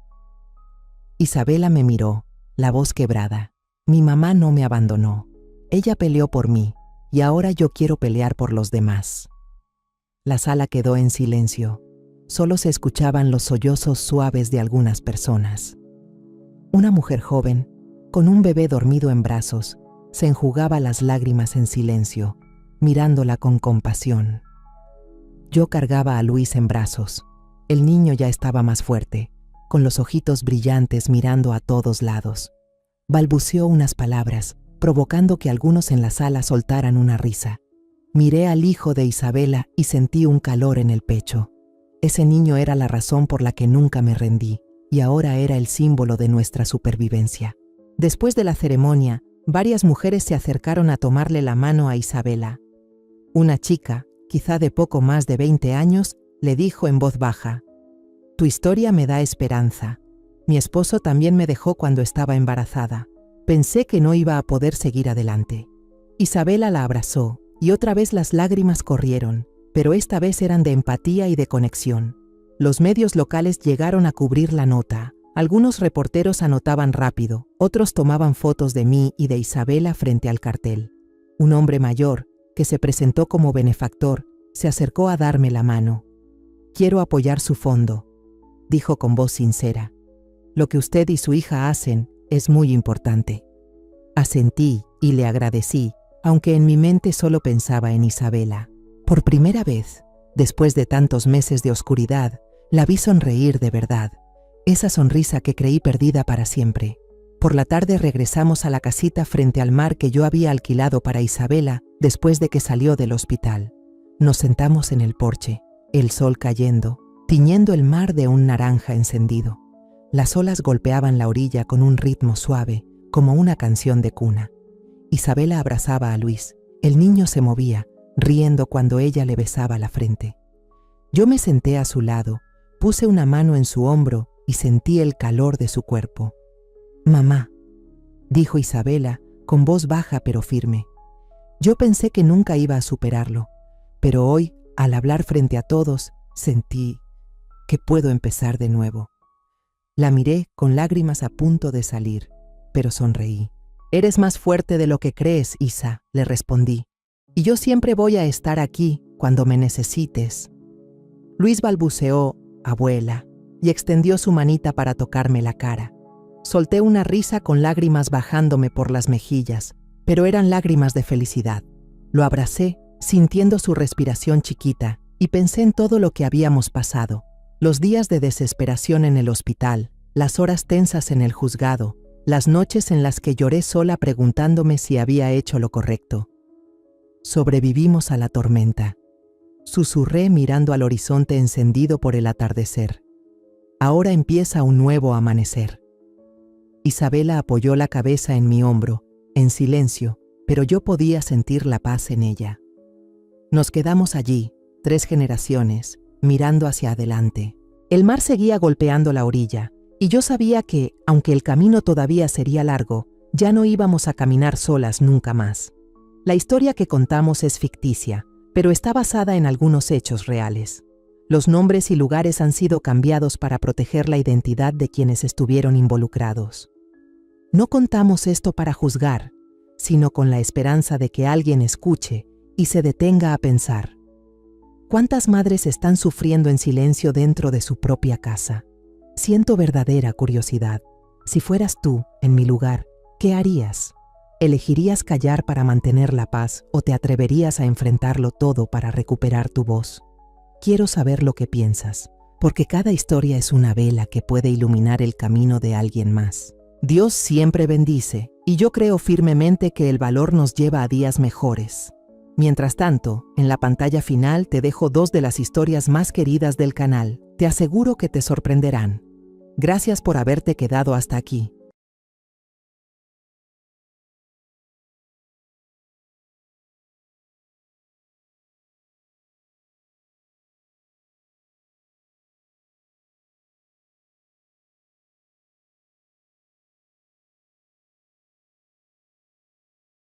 Isabela me miró, la voz quebrada. Mi mamá no me abandonó. Ella peleó por mí, y ahora yo quiero pelear por los demás. La sala quedó en silencio. Solo se escuchaban los sollozos suaves de algunas personas. Una mujer joven, con un bebé dormido en brazos, se enjugaba las lágrimas en silencio, mirándola con compasión. Yo cargaba a Luis en brazos. El niño ya estaba más fuerte, con los ojitos brillantes mirando a todos lados. Balbuceó unas palabras, provocando que algunos en la sala soltaran una risa. Miré al hijo de Isabela y sentí un calor en el pecho. Ese niño era la razón por la que nunca me rendí, y ahora era el símbolo de nuestra supervivencia. Después de la ceremonia, varias mujeres se acercaron a tomarle la mano a Isabela. Una chica, quizá de poco más de 20 años, le dijo en voz baja: «Tu historia me da esperanza. Mi esposo también me dejó cuando estaba embarazada. Pensé que no iba a poder seguir adelante». Isabela la abrazó, y otra vez las lágrimas corrieron, pero esta vez eran de empatía y de conexión. Los medios locales llegaron a cubrir la nota. Algunos reporteros anotaban rápido, otros tomaban fotos de mí y de Isabela frente al cartel. Un hombre mayor, que se presentó como benefactor, se acercó a darme la mano. «Quiero apoyar su fondo», dijo con voz sincera. «Lo que usted y su hija hacen es muy importante». Asentí y le agradecí, aunque en mi mente solo pensaba en Isabela. Por primera vez, después de tantos meses de oscuridad, la vi sonreír de verdad, esa sonrisa que creí perdida para siempre. Por la tarde regresamos a la casita frente al mar que yo había alquilado para Isabela después de que salió del hospital. Nos sentamos en el porche, el sol cayendo, tiñendo el mar de un naranja encendido. Las olas golpeaban la orilla con un ritmo suave, como una canción de cuna. Isabela abrazaba a Luis. El niño se movía, riendo cuando ella le besaba la frente. Yo me senté a su lado, puse una mano en su hombro y sentí el calor de su cuerpo. «Mamá», dijo Isabela, con voz baja pero firme. Yo pensé que nunca iba a superarlo, pero hoy, al hablar frente a todos, sentí que puedo empezar de nuevo. La miré con lágrimas a punto de salir, pero sonreí. «Eres más fuerte de lo que crees, Isa», le respondí. «Y yo siempre voy a estar aquí cuando me necesites». Luis balbuceó «abuela» y extendió su manita para tocarme la cara. Solté una risa con lágrimas bajándome por las mejillas, pero eran lágrimas de felicidad. Lo abracé, sintiendo su respiración chiquita, y pensé en todo lo que habíamos pasado. Los días de desesperación en el hospital, las horas tensas en el juzgado, las noches en las que lloré sola preguntándome si había hecho lo correcto. Sobrevivimos a la tormenta. Susurré mirando al horizonte encendido por el atardecer. Ahora empieza un nuevo amanecer. Isabela apoyó la cabeza en mi hombro, en silencio, pero yo podía sentir la paz en ella. Nos quedamos allí, 3 generaciones, mirando hacia adelante. El mar seguía golpeando la orilla, y yo sabía que, aunque el camino todavía sería largo, ya no íbamos a caminar solas nunca más. La historia que contamos es ficticia, pero está basada en algunos hechos reales. Los nombres y lugares han sido cambiados para proteger la identidad de quienes estuvieron involucrados. No contamos esto para juzgar, sino con la esperanza de que alguien escuche y se detenga a pensar. ¿Cuántas madres están sufriendo en silencio dentro de su propia casa? Siento verdadera curiosidad. Si fueras tú, en mi lugar, ¿qué harías? ¿Elegirías callar para mantener la paz o te atreverías a enfrentarlo todo para recuperar tu voz? Quiero saber lo que piensas. porque cada historia es una vela que puede iluminar el camino de alguien más. Dios siempre bendice, y yo creo firmemente que el valor nos lleva a días mejores. Mientras tanto, en la pantalla final te dejo 2 de las historias más queridas del canal. Te aseguro que te sorprenderán. Gracias por haberte quedado hasta aquí.